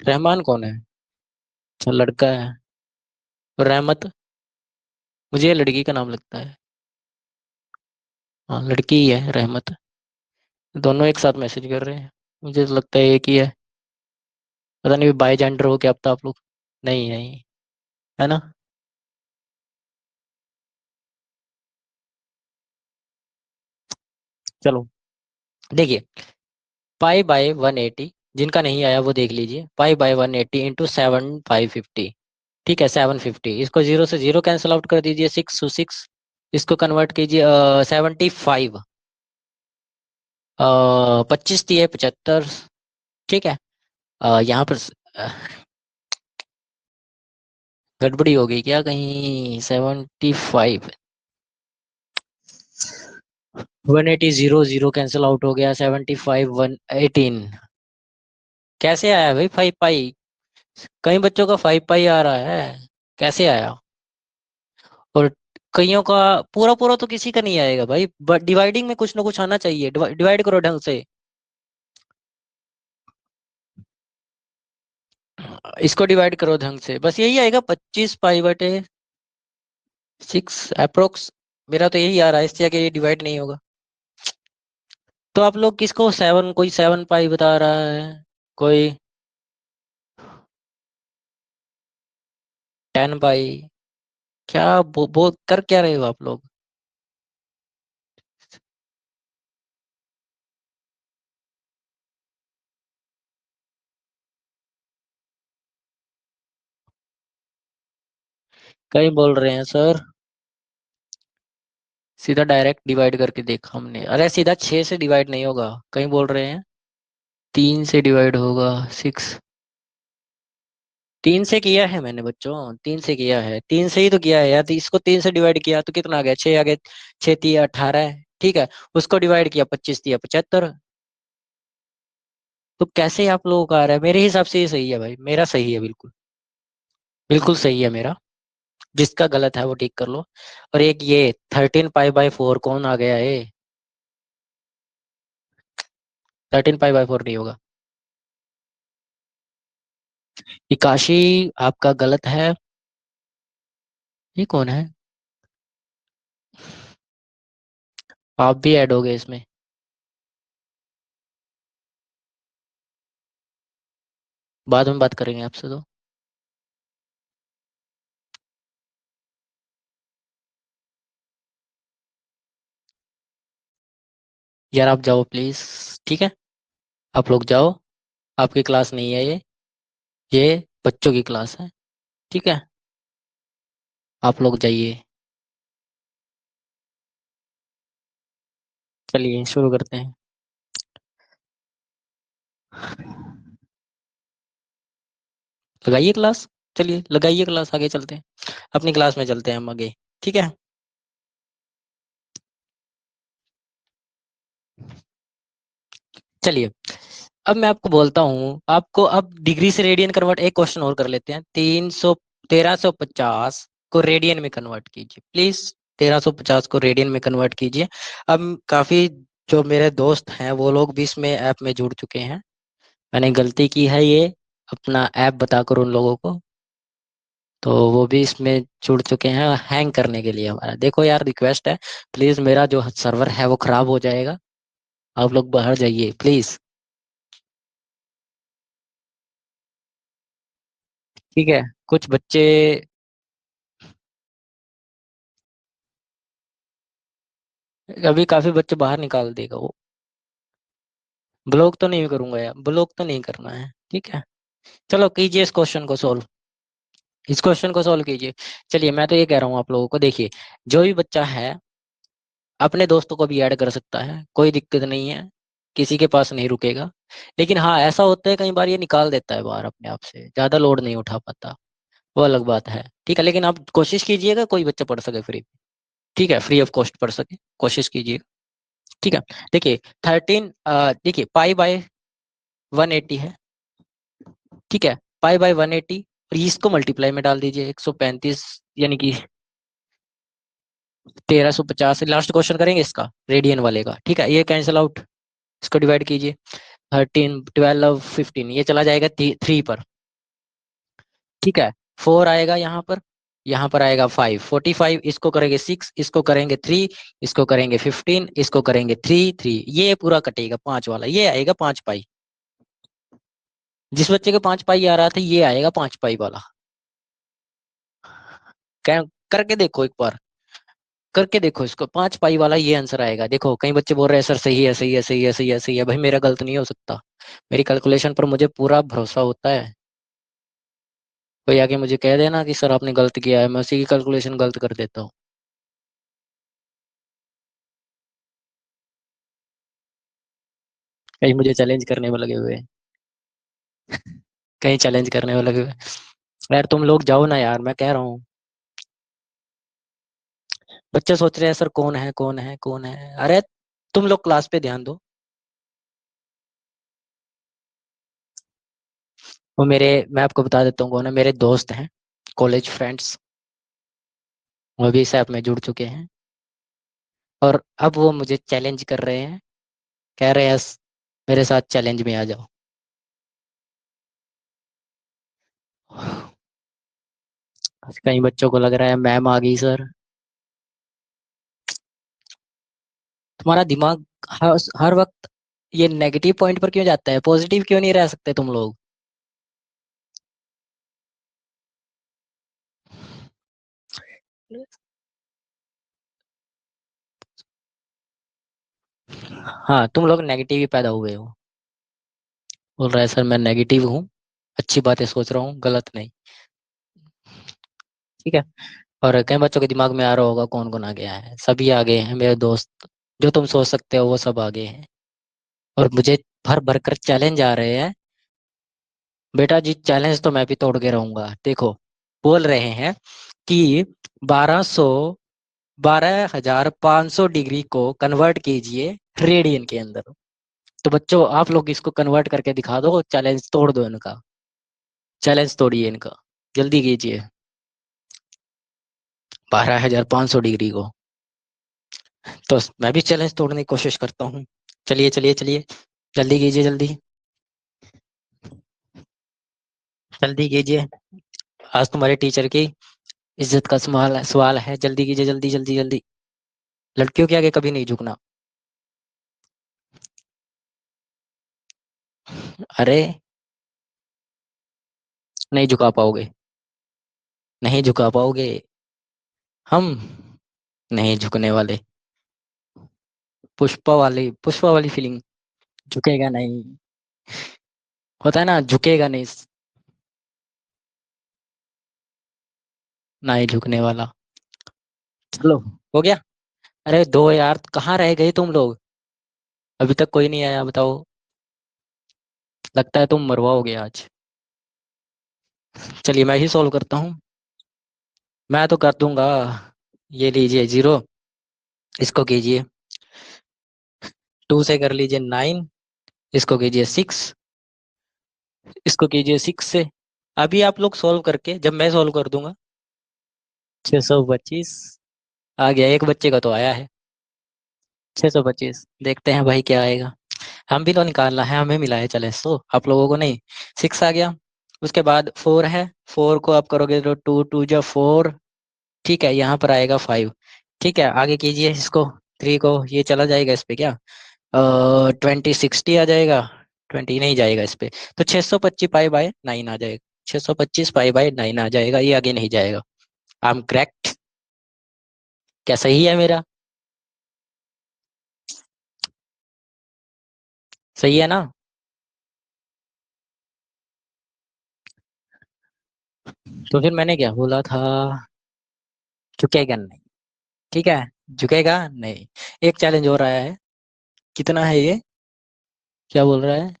रहमान कौन है? अच्छा, लड़का है। और रहमत, मुझे ये लड़की का नाम लगता है। हाँ, लड़की ही है रहमत। दोनों एक साथ मैसेज कर रहे हैं। मुझे तो लगता है एक ही है। पता नहीं बाय जेंडर हो क्या, अब तो आप लोग। नहीं नहीं, है ना? चलो देखिए, पाई बाय 180, जिनका नहीं आया वो देख लीजिए। पाई बाय 180 इंटू 7 550। ठीक है, 750। इसको जीरो से जीरो कैंसिल आउट कर दीजिए, 6 to 6। इसको कन्वर्ट कीजिए 75। 25 × 75। ठीक है। यहाँ पर गड़बड़ी हो गई क्या कहीं? 75, 180, जीरो जीरो कैंसिल आउट हो गया। 75 118। कैसे आया भाई 5 पाई? कई बच्चों का 5 पाई आ रहा है। कैसे आया? और कईयों का पूरा पूरा तो किसी का नहीं आएगा भाई। डिवाइडिंग में कुछ ना कुछ आना चाहिए। डिवाइड करो ढंग से। इसको डिवाइड करो ढंग से, बस यही आएगा 25 पाई/6 अप्रोक्स। मेरा तो यही आ रहा है, इससे आगे ये डिवाइड नहीं होगा। तो आप लोग किसको सेवन, कोई 7 पाई बता रहा है, कोई 10 पाई। क्या कर क्या रहे हो आप लोग? कहीं बोल रहे हैं सर। सीधा डायरेक्ट डिवाइड करके देखा हमने। अरे सीधा 6 से डिवाइड नहीं होगा, कहीं बोल रहे हैं। 3 से डिवाइड होगा। 6। 3 से किया है मैंने बच्चों, 3 से किया है, 3 से ही तो किया है यार। तो इसको 3 से डिवाइड किया तो कितना आ गया? 6 आ गया। 6 × 3 = 18 है। ठीक है। उसको डिवाइड किया, 25 × 3 = 75। तो कैसे आप लोगों का आ रहा है? मेरे हिसाब से ये सही है भाई, मेरा सही है बिल्कुल। बिल्कुल सही है मेरा। जिसका गलत है वो ठीक कर लो। और एक ये 13 पाई/4 कौन आ गया है? 13 पाई/4 नहीं होगा। इकाशी आपका गलत है। ये कौन है? आप भी ऐड हो गए इसमें। बाद में बात करेंगे आपसे तो। यार आप जाओ प्लीज। ठीक है, आप लोग जाओ। आपकी क्लास नहीं है ये बच्चों की क्लास है। ठीक है, आप लोग जाइए। चलिए शुरू करते हैं। लगाइए क्लास। चलिए लगाइए क्लास, आगे चलते हैं। अपनी क्लास में चलते हैं हम आगे। ठीक है। चलिए, अब मैं आपको बोलता हूँ, आपको अब डिग्री से रेडियन कन्वर्ट, एक क्वेश्चन और कर लेते हैं। 1350 को रेडियन में कन्वर्ट कीजिए प्लीज। 1350 को रेडियन में कन्वर्ट कीजिए। अब काफी जो मेरे दोस्त हैं वो लोग भी इसमें ऐप में जुड़ चुके हैं। मैंने गलती की है ये अपना ऐप बताकर उन लोगों को, तो वो भी इसमें जुड़ चुके हैं हैंग करने के लिए हमारा। देखो यार, रिक्वेस्ट है प्लीज, मेरा जो सर्वर है वो खराब हो जाएगा। आप लोग बाहर जाइए प्लीज। ठीक है। कुछ बच्चे, अभी काफी बच्चे बाहर निकाल देगा वो। ब्लॉक तो नहीं करूंगा यार, ब्लॉक तो नहीं करना है। ठीक है। चलो कीजिए इस क्वेश्चन को सॉल्व। इस क्वेश्चन को सॉल्व कीजिए। चलिए, मैं तो ये कह रहा हूँ आप लोगों को, देखिए जो भी बच्चा है अपने दोस्तों को भी ऐड कर सकता है, कोई दिक्कत नहीं है। किसी के पास नहीं रुकेगा। लेकिन हाँ, ऐसा होता है कई बार ये निकाल देता है बाहर अपने आप से, ज्यादा लोड नहीं उठा पाता। वो अलग बात है। ठीक है, लेकिन आप कोशिश कीजिएगा कोई बच्चा पढ़ सके फ्री। ठीक है, फ्री ऑफ कॉस्ट पढ़ सके, कोशिश कीजिएगा। ठीक है। देखिए 13, देखिए पाई बाय 180 है। ठीक है। पाई बाय 180, और इसको मल्टीप्लाई में डाल दीजिए 135, यानी कि 1350। लास्ट क्वेश्चन करेंगे इसका, रेडियन वाले का। ठीक है, ये कैंसिल आउट, इसको डिवाइड कीजिए। 13, 12, 15, ये चला जाएगा 3 पर। ठीक है। 4 आएगा यहाँ पर आएगा 5, 45, इसको करेंगे 6, इसको करेंगे 3, इसको करेंगे 15, इसको करेंगे 3, 3, ये पूरा कटेगा 5 वाला, ये आएगा 5 पाई। जिस बच्चे के 5 पाई आ रहा था, ये आएगा 5 पाई वाला। करके देखो एक बार, करके देखो इसको, 5 पाई वाला ये आंसर आएगा। देखो कई बच्चे बोल रहे हैं सर सही है, सही है, सही है, सही है, सही है। भाई मेरा गलत नहीं हो सकता, मेरी कैलकुलेशन पर मुझे पूरा भरोसा होता है। कोई आके मुझे कह देना कि सर आपने गलत किया है, मैं उसी की कैलकुलेशन गलत कर देता हूँ। कहीं मुझे चैलेंज करने में लगे हुए हैं। कहीं चैलेंज करने में लगे हुए हैं। यार तुम लोग जाओ ना यार, मैं कह रहा हूँ। बच्चे सोच रहे हैं सर कौन है, कौन है, कौन है। अरे तुम लोग क्लास पे ध्यान दो। वो मेरे, मैं आपको बता देता हूँ कौन है, मेरे दोस्त हैं, कॉलेज फ्रेंड्स। वो भी इस ऐप में जुड़ चुके हैं, और अब वो मुझे चैलेंज कर रहे हैं। कह रहे हैं मेरे साथ चैलेंज में आ जाओ। कई बच्चों को लग रहा है मैम आ गई सर। तुम्हारा दिमाग हर वक्त ये नेगेटिव पॉइंट पर क्यों जाता है? पॉजिटिव क्यों नहीं रह सकते तुम लोग? हाँ, तुम लोग नेगेटिव ही पैदा हुए हो। बोल रहा है सर मैं नेगेटिव हूँ, अच्छी बातें सोच रहा हूँ, गलत नहीं। ठीक है। और कई बच्चों के दिमाग में आ रहा होगा कौन कौन आ गया है, सभी आ गए हैं मेरे दोस्त। जो तुम सोच सकते हो वो सब आ गए हैं। और मुझे भर भर कर चैलेंज आ रहे हैं। बेटा जी, चैलेंज तो मैं भी तोड़ के रहूंगा। देखो, बोल रहे हैं कि 1200, 12,500 डिग्री को कन्वर्ट कीजिए रेडियन के अंदर। तो बच्चों आप लोग इसको कन्वर्ट करके दिखा दो, चैलेंज तोड़ दो इनका। चैलेंज तोड़िए इनका, जल्दी कीजिए। 12,500 डिग्री को। तो मैं भी चैलेंज तोड़ने की कोशिश करता हूँ। चलिए चलिए चलिए, जल्दी कीजिए जल्दी। जल्दी कीजिए। आज तुम्हारे टीचर की इज्जत का सवाल है। जल्दी कीजिए, जल्दी जल्दी जल्दी। लड़कियों के आगे कभी नहीं झुकना। अरे नहीं झुका पाओगे, नहीं झुका पाओगे। हम नहीं झुकने वाले। पुष्पा वाली फीलिंग। झुकेगा नहीं, होता है ना, झुकेगा नहीं। ना ही झुकने वाला। चलो, हो गया। अरे दो यार, कहाँ रह गए तुम लोग? अभी तक कोई नहीं आया, बताओ। लगता है तुम मरवाओगे आज। चलिए मैं ही सॉल्व करता हूँ। मैं तो कर दूंगा। ये लीजिए 0, इसको कीजिए। 2 से कर लीजिए 9, इसको कीजिए 6, इसको कीजिए 6 से। अभी आप लोग सॉल्व करके जब मैं सॉल्व कर दूंगा। 625 आ गया, एक बच्चे का तो आया है। 625 देखते हैं भाई क्या आएगा। हम भी तो निकालना है, हमें मिला है चले सो, आप लोगों को नहीं। 6 आ गया। उसके बाद 4 है। 4 को आप करोगे तो 2 2 जा 4। ठीक है, यहाँ पर आएगा 5। ठीक है, आगे कीजिए इसको। 3 को ये चला जाएगा इस पे क्या, 20 60 आ जाएगा। 20 नहीं जाएगा इस पे। तो 625 पाई बाय 9 आ जाएगा। 625 पाई बाय 9 आ जाएगा, ये आगे नहीं जाएगा। I am correct. क्या सही है मेरा? सही है ना? तो फिर मैंने क्या बोला था? झुकेगा नहीं। ठीक है, झुकेगा नहीं। एक चैलेंज हो रहा है। कितना है ये? क्या बोल रहा है?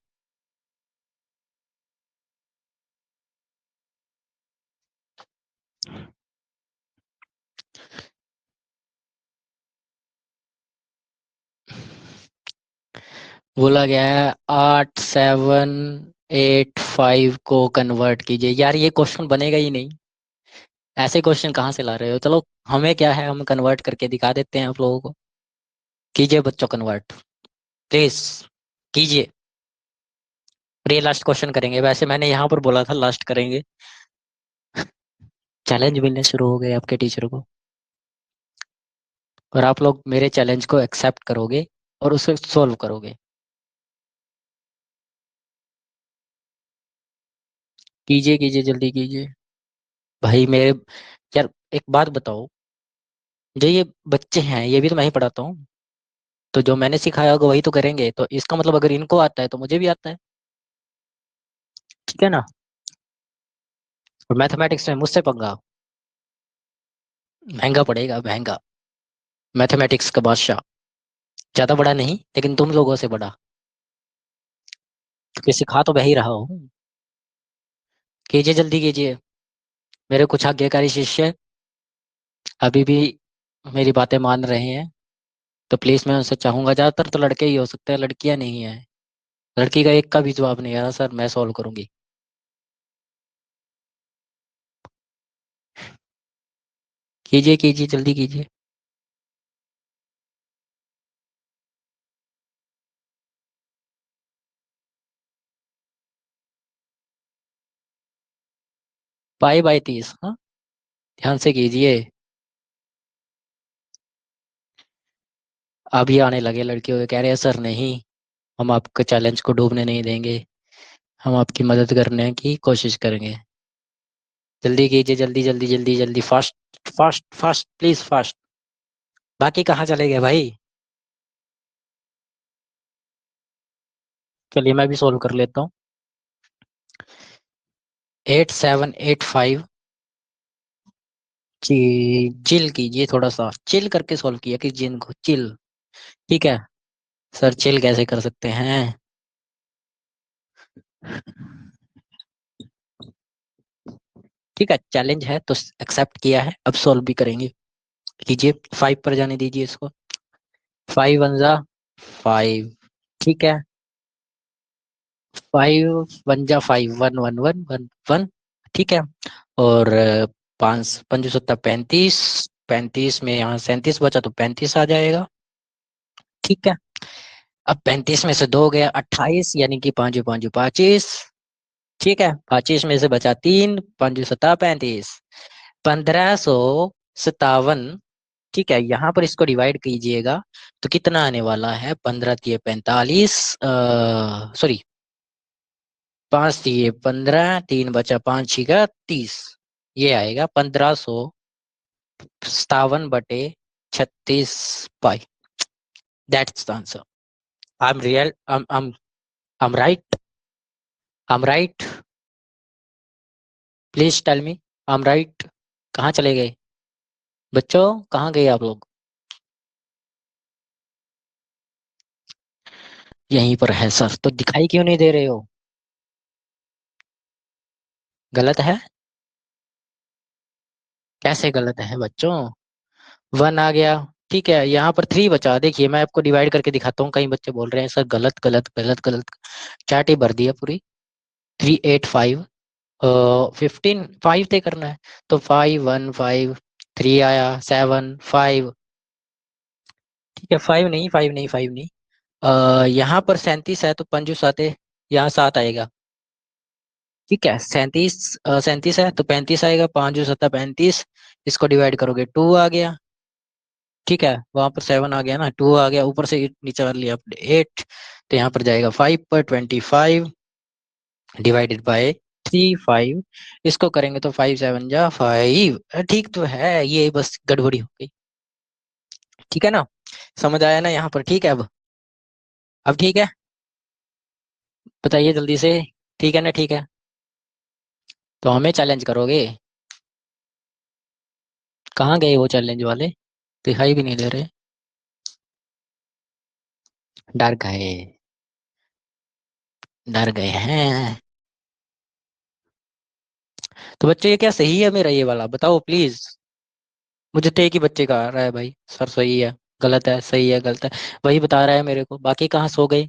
बोला गया है 8785 को कन्वर्ट कीजिए। यार ये क्वेश्चन बनेगा ही नहीं। ऐसे क्वेश्चन कहाँ से ला रहे हो? चलो, हमें क्या है, हम कन्वर्ट करके दिखा देते हैं आप लोगों को। कीजिए बच्चों कन्वर्ट, प्लीज कीजिए। और ये लास्ट क्वेश्चन करेंगे, वैसे मैंने यहाँ पर बोला था लास्ट करेंगे। चैलेंज मिलने शुरू हो गए आपके टीचर को। और आप लोग मेरे चैलेंज को एक्सेप्ट करोगे और उसे सोल्व करोगे। कीजिए कीजिए, जल्दी कीजिए। भाई मेरे, यार एक बात बताओ, जो ये बच्चे हैं ये भी तो मैं ही पढ़ाता हूँ। तो जो मैंने सिखाया होगा वही तो करेंगे, तो इसका मतलब अगर इनको आता है तो मुझे भी आता है। ठीक है ना? और मैथमेटिक्स में मुझसे पंगा, महंगा पड़ेगा महंगा। मैथमेटिक्स का बादशाह। ज्यादा बड़ा नहीं, लेकिन तुम लोगों से बड़ा। क्योंकि सिखा तो मैं ही रहा हूँ। कीजिए जल्दी कीजिए। मेरे कुछ आज्ञाकारी शिष्य अभी भी मेरी बातें मान रहे हैं। तो प्लीज मैं उनसे चाहूंगा, ज्यादातर तो लड़के ही हो सकते हैं, लड़कियां नहीं है। लड़की का एक का भी जवाब नहीं आ रहा सर, मैं सॉल्व करूंगी। कीजिए कीजिए, जल्दी कीजिए। पाई बाय 30, हाँ। ध्यान से कीजिए। अभी आने लगे लड़कियों के, कह रहे हैं सर नहीं, हम आपके चैलेंज को डूबने नहीं देंगे, हम आपकी मदद करने की कोशिश करेंगे। जल्दी कीजिए, जल्दी जल्दी जल्दी जल्दी, fast fast fast, please fast. बाकी कहाँ चले गए भाई? चलिए मैं भी सोल्व कर लेता हूँ। 8785। चिल कीजिए, थोड़ा सा चिल करके सॉल्व किया कि जिन को चिल। ठीक है। सर चिल कैसे कर सकते हैं? ठीक है, चैलेंज है तो एक्सेप्ट किया है, अब सॉल्व भी करेंगे। कीजिए, 5 पर जाने दीजिए इसको। 5 1 5। ठीक है। 5 1 जा 5, 1 1 1 1 1। ठीक है। और 5 5 सत्ता 35। 35 में यहाँ 37 बचा तो 35 आ जाएगा। ठीक है। अब 35 में से 2 गया 28, यानी कि 5 5 25। ठीक है, 25 में से बचा 3, 5 सत्ता 35। 1557। ठीक है, यहाँ पर इसको डिवाइड कीजिएगा तो कितना आने वाला है? 15 3 45, सॉरी, 5 3 15, 3 बचा 5 6 30। ये आएगा 1557/36 पाई। That's the answer. I am real, I am right. I am right. Please tell me I am right. कहाँ चले गए बच्चों? कहाँ गए आप लोग? यहीं पर है सर, तो दिखाई क्यों नहीं दे रहे हो? गलत है? कैसे गलत है बच्चों? 1 आ गया। ठीक है, यहाँ पर 3 बचा। देखिए मैं आपको डिवाइड करके दिखाता हूँ, कई बच्चे बोल रहे हैं सर गलत गलत गलत गलत। चार्ट ही भर दिया पूरी। 3 8 5, 15 5 तय करना है। तो 5 1 5, 3 आया, 7 5। ठीक है, 5 नहीं, 5 नहीं, 5 नहीं। यहाँ पर 37 है तो पंजू साते, यहाँ 7 आएगा। ठीक है, 37, 37 है तो 35 आएगा, 5 7 35। इसको डिवाइड करोगे 2 आ गया। ठीक है, वहां पर 7 आ गया ना, 2 आ गया, ऊपर से नीचे कर लिया 8। तो यहाँ पर जाएगा 5 पर 25 डिवाइडेड बाय 3 5। इसको करेंगे तो 5 7 जा 5। ठीक तो है, ये बस गड़बड़ी हो गई। ठीक है ना? समझ आया ना यहाँ पर? ठीक है, अब ठीक है। बताइए जल्दी से। ठीक है ना? ठीक है, तो हमें चैलेंज करोगे? कहाँ गए वो चैलेंज वाले? दिखाई भी नहीं दे रहे। डर गए? डर गए हैं? तो बच्चे ये क्या सही है मेरा ये वाला? बताओ प्लीज। मुझे तो एक ही बच्चे का आ रहा है भाई सर, सही है गलत है, सही है गलत है, वही बता रहा है मेरे को, बाकी कहाँ सो गए?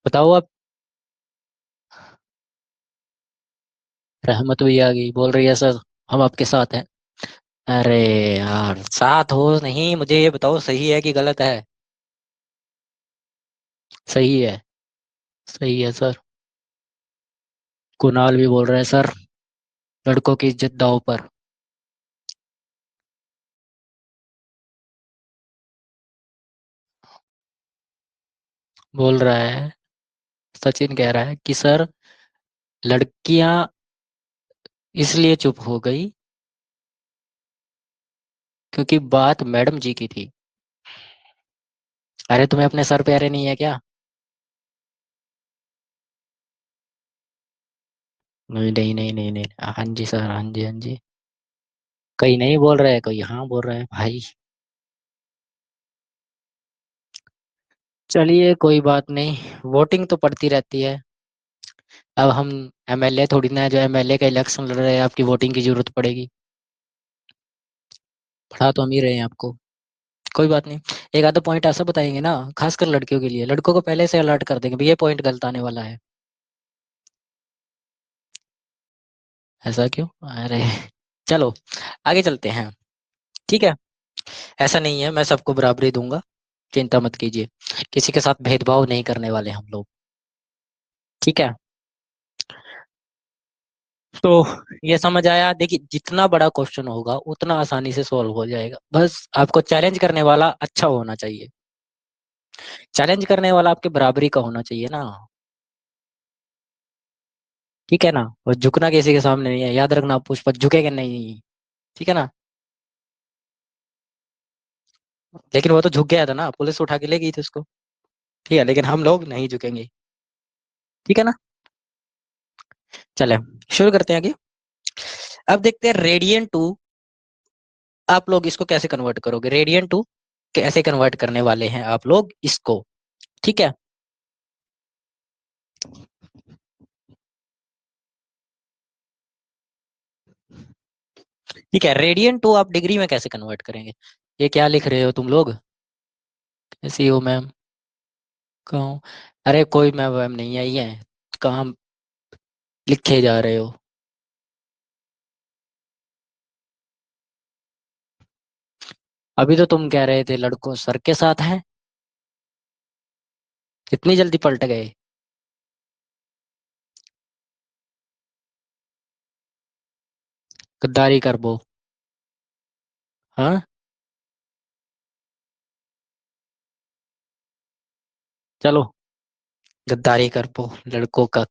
बताओ अब। रहमत भी आ गई, बोल रही है सर हम आपके साथ हैं। अरे यार, साथ हो नहीं, मुझे ये बताओ सही है कि गलत है? सही है। सही है सर। कुणाल भी बोल रहा है सर, लड़कों की इज्जत दांव पर। बोल रहा है, सचिन कह रहा है कि सर लड़कियां इसलिए चुप हो गई क्योंकि बात मैडम जी की थी। अरे तुम्हें अपने सर प्यारे नहीं है क्या? नहीं नहीं नहीं नहीं नहीं, हाँ जी सर, हाँ जी, हाँ जी। कहीं नहीं बोल रहे, कोई हाँ बोल रहा है भाई। चलिए कोई बात नहीं, वोटिंग तो पड़ती रहती है। अब हम एमएलए थोड़ी ना है, जो एमएलए का इलेक्शन लड़ रहे हैं आपकी वोटिंग की जरूरत पड़ेगी। पढ़ा तो हम ही रहे हैं आपको। कोई बात नहीं, एक आधा पॉइंट ऐसा बताएंगे ना, खासकर लड़कियों के लिए, लड़कों को पहले से अलर्ट कर देंगे भी ये पॉइंट गलत आने वाला है। ऐसा क्यों? अरे चलो आगे चलते हैं। ठीक है, ऐसा नहीं है, मैं सबको बराबरी दूंगा, चिंता मत कीजिए। किसी के साथ भेदभाव नहीं करने वाले हम लोग। ठीक है, तो ये समझ आया। देखिए जितना बड़ा क्वेश्चन होगा उतना आसानी से सॉल्व हो जाएगा, बस आपको चैलेंज करने वाला अच्छा होना चाहिए। चैलेंज करने वाला आपके बराबरी का होना चाहिए ना। ठीक है ना? और झुकना किसी के सामने नहीं है, याद रखना, पुष्पा झुकेगा नहीं। ठीक है ना? लेकिन वो तो झुक गया था ना, पुलिस उठा के ले गई थी उसको। ठीक है, लेकिन हम लोग नहीं झुकेंगे। ठीक है ना? चले शुरू करते हैं आगे। अब देखते हैं रेडियन टू, आप लोग इसको कैसे कन्वर्ट करोगे? रेडियन टू कैसे कन्वर्ट करने वाले हैं आप लोग इसको? ठीक है। ठीक है, रेडियन टू आप डिग्री में कैसे कन्वर्ट करेंगे? ये क्या लिख रहे हो तुम लोग? कैसी हो मैम? कहाँ? अरे कोई मैम वैम नहीं आई है, कहाँ लिखे जा रहे हो? अभी तो तुम कह रहे थे लड़कों सर के साथ हैं, इतनी जल्दी पलट गए? गद्दारी कर बो। हाँ, चलो गद्दारी कर बो, लड़कों का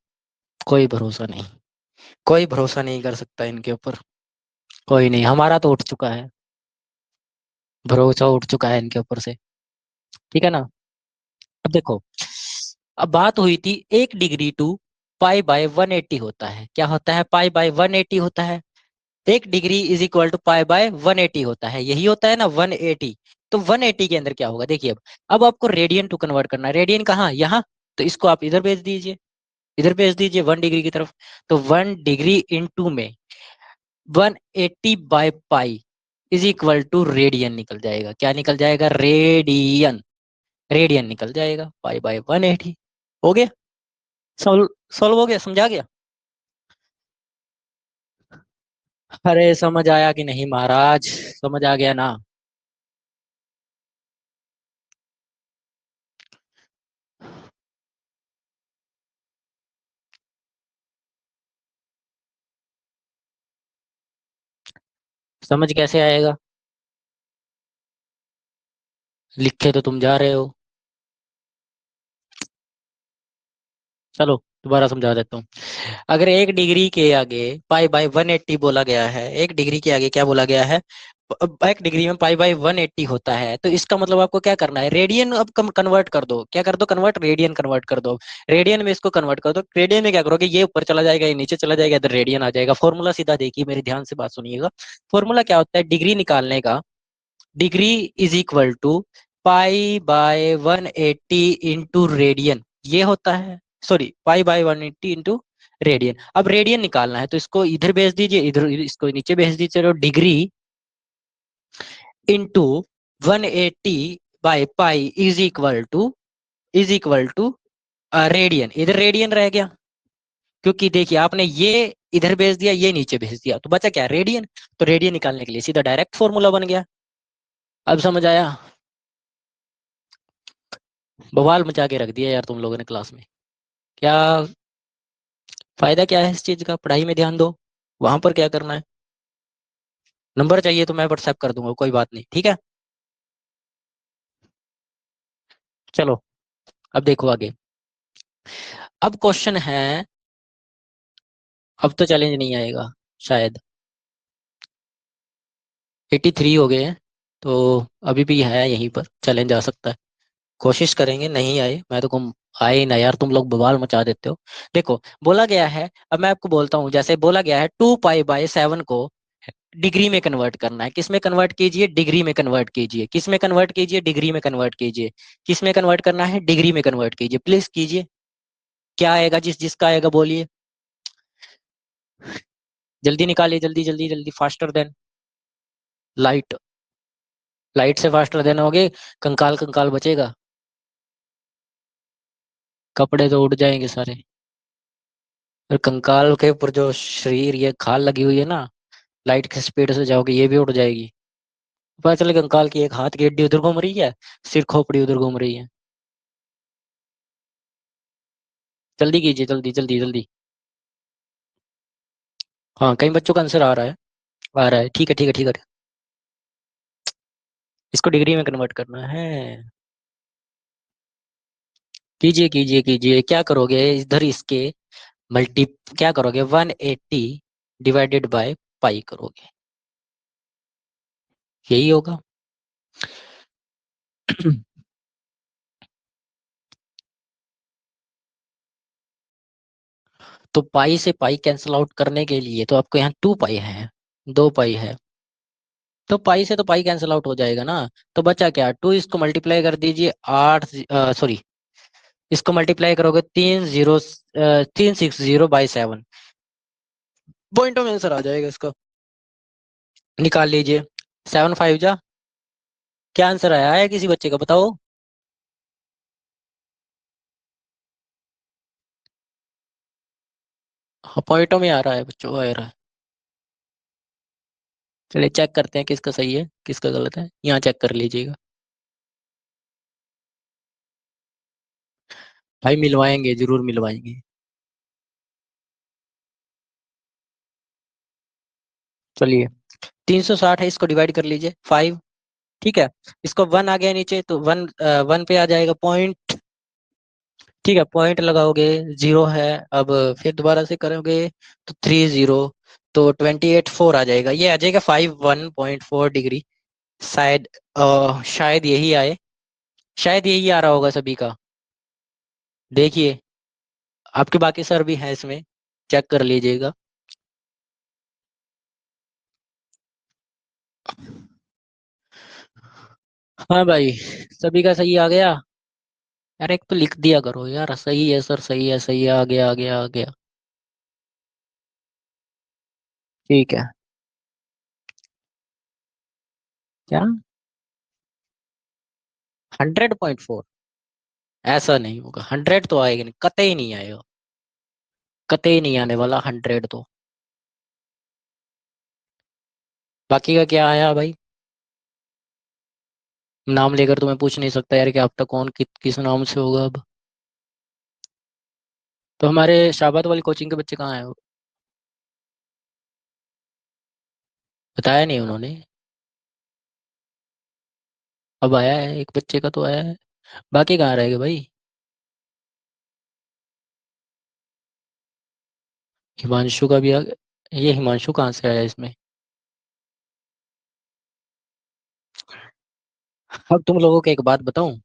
कोई भरोसा नहीं, कोई भरोसा नहीं कर सकता इनके ऊपर। कोई नहीं, हमारा तो उठ चुका है, भरोसा उठ चुका है इनके ऊपर से। ठीक है ना? अब देखो, अब बात हुई थी 1 डिग्री टू पाई बाय 180 होता है, क्या होता है? पाई बाय 180 होता है। एक degree is equal to pi by 180 होता है, यही होता है ना 180। तो 180 के अंदर क्या होगा देखिए, अब आपको रेडियन टू कन्वर्ट करना है। रेडियन कहाँ, यहाँ। तो इसको आप इधर भेज दीजिए, इधर भेज दीजिए 1 डिग्री की तरफ। तो 1 डिग्री इंटू में 180/पाई इज इक्वल टू रेडियन निकल जाएगा। क्या निकल जाएगा, रेडियन। रेडियन निकल जाएगा, पाई/180। हो गया, सॉल्व। सॉल्व हो गया, समझा गया। अरे समझ आया कि नहीं महाराज, समझ आ गया ना। समझ कैसे आएगा, लिखे तो तुम जा रहे हो। चलो दोबारा समझा देता हूँ। अगर 1 डिग्री के आगे पाई/180 बोला गया है, 1 डिग्री के आगे क्या बोला गया है, 1 डिग्री में पाई/180 होता है, तो इसका मतलब आपको क्या करना है, रेडियन अब कम कन्वर्ट कर दो। क्या कर दो, कन्वर्ट, रेडियन कन्वर्ट कर दो। रेडियन में इसको कन्वर्ट कर दो। रेडियन में क्या करोगे, ये ऊपर चला जाएगा, ये नीचे चला जाएगा, इधर रेडियन आ जाएगा। फॉर्मूला सीधा देखिए, मेरे ध्यान से बात सुनिएगा। फॉर्मूला क्या होता है डिग्री निकालने का, डिग्री इज इक्वल टू पाई/180 इंटू रेडियन, ये होता है। सॉरी, पाई/180 इंटू रेडियन। अब रेडियन निकालना है तो इसको इधर भेज दीजिए, इधर इसको नीचे भेज दीजिए। तो डिग्री इंटू 180/पाई इज इक्वल टू रेडियन। इधर रेडियन रह गया, क्योंकि देखिए आपने ये इधर भेज दिया, ये नीचे भेज दिया, तो बचा क्या, रेडियन। तो रेडियन निकालने के लिए सीधा डायरेक्ट फॉर्मूला बन गया। अब समझ आया। बवाल मचा के रख दिया यार तुम लोगों ने क्लास में। क्या फायदा, क्या है इस चीज का, पढ़ाई में ध्यान दो। वहां पर क्या करना है, नंबर चाहिए तो मैं व्हाट्सएप कर दूंगा, कोई बात नहीं, ठीक है। चलो अब देखो आगे। अब क्वेश्चन है, अब तो चैलेंज नहीं आएगा शायद। 83 हो गए हैं, तो अभी भी है यहीं पर, चैलेंज आ सकता है। कोशिश करेंगे, नहीं आए मैं तो कम। आए ही ना यार, तुम लोग बवाल मचा देते हो। देखो बोला गया है, अब मैं आपको बोलता हूँ, जैसे बोला गया है 2 पाई/7 को डिग्री में कन्वर्ट करना है। किस में कन्वर्ट कीजिए, डिग्री में कन्वर्ट कीजिए। किस में कन्वर्ट कीजिए, डिग्री में कन्वर्ट कीजिए। किस में कन्वर्ट करना है, डिग्री में कन्वर्ट कीजिए, प्लीज कीजिए। क्या आएगा, जिसका आएगा बोलिए। जल्दी निकालिए, जल्दी जल्दी जल्दी, फास्टर देन लाइट। लाइट से फास्टर देन होगे, कंकाल कंकाल बचेगा। कपड़े तो उड़ जाएंगे सारे। और कंकाल के ऊपर जो शरीर, ये खाल लगी हुई है ना, लाइट की स्पीड से जाओगे ये भी उड़ जाएगी। पता चले कंकाल की एक हाथ की हड्डी उधर घूम रही है, सिर खोपड़ी उधर घूम रही है। जल्दी कीजिए, जल्दी जल्दी जल्दी। हाँ, कई बच्चों का आंसर आ रहा है। आ रहा है, ठीक है ठीक है ठीक है। इसको डिग्री में कन्वर्ट करना है। कीजिए कीजिए कीजिए, क्या करोगे इधर इसके मल्टी, क्या करोगे 180 डिवाइडेड बाय पाई करोगे, यही होगा। तो पाई से पाई कैंसिल आउट करने के लिए तो आपको यहाँ 2 पाई है, 2 पाई है। तो पाई से तो पाई कैंसिल आउट हो जाएगा ना। तो बचा क्या, टू, इसको मल्टीप्लाई कर दीजिए 8, सॉरी, इसको मल्टीप्लाई करोगे 360/7, पॉइंटों में आंसर आ जाएगा इसका। निकाल लीजिए। 7 5 जा, क्या आंसर आया है किसी बच्चे का, बताओ। हाँ, पॉइंटों में आ रहा है बच्चों, आ रहा है। चलिए चेक करते हैं किसका सही है किसका गलत है, यहाँ चेक कर लीजिएगा। भाई मिलवाएंगे, जरूर मिलवाएंगे। चलिए, 360 है, इसको डिवाइड कर लीजिए 5। ठीक है, इसको 1 आ गया नीचे, तो 1, 1 पे आ जाएगा पॉइंट। ठीक है, पॉइंट लगाओगे, 0 है। अब फिर दोबारा से करोगे तो 30, तो 28 4 आ जाएगा, ये आ जाएगा 51.4 डिग्री। शायद शायद यही आए, शायद यही आ रहा होगा सभी का। देखिए, आपके बाकी सर भी हैं इसमें, चेक कर लीजिएगा। हाँ भाई, सभी का सही आ गया। यार एक तो लिख दिया करो यार, सही है सर, सही है, सही है, आ गया, आ गया, आ गया। ठीक है। क्या? 100.4? ऐसा नहीं होगा, 100 तो आएगा नहीं, कतई नहीं आएगा। कतई नहीं आने वाला 100 तो। बाकी का क्या आया भाई? नाम लेकर तो मैं पूछ नहीं सकता यार कि आपका कौन किस नाम से होगा अब। तो हमारे शाबाद वाली कोचिंग के बच्चे कहाँ हैं? बताया नहीं उन्होंने। अब आया है, एक बच्चे का तो आया है। बाकी कहाँ रहेगा भाई? हिमांशु का भी आ गया। ये हिमांशु कहाँ से आया इसमें? अब तुम लोगों को एक बात बताऊं,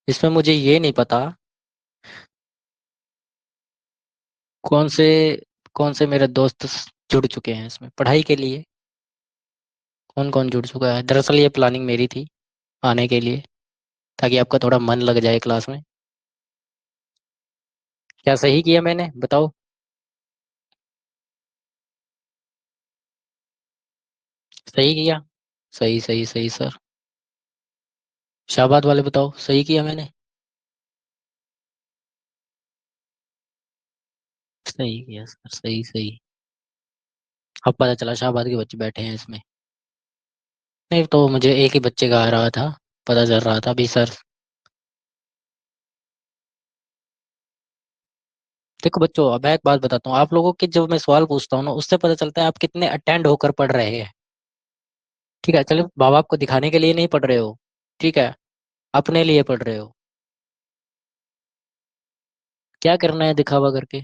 इसमें मुझे ये नहीं पता कौन से कौन से मेरे दोस्त जुड़ चुके हैं इसमें पढ़ाई के लिए। कौन कौन जुड़ चुका है? दरअसल ये प्लानिंग मेरी थी आने के लिए, ताकि आपका थोड़ा मन लग जाए क्लास में। क्या सही किया मैंने, बताओ? सही किया। सही, सही, सही सर। शाबाद वाले बताओ, सही किया मैंने? सही किया सर, सही, सही। अब पता चला शाबाद के बच्चे बैठे हैं इसमें। नहीं तो मुझे एक ही बच्चे का आ रहा था, पता चल रहा था अभी सर। देखो बच्चों, अब मैं एक बात बताता हूँ आप लोगों के, जब मैं सवाल पूछता हूँ ना, उससे पता चलता है आप कितने अटेंड होकर पढ़ रहे हैं। ठीक है, चलो माँ बाप को दिखाने के लिए नहीं पढ़ रहे हो। ठीक है। अपने लिए पढ़ रहे हो। क्या करना है दिखावा करके?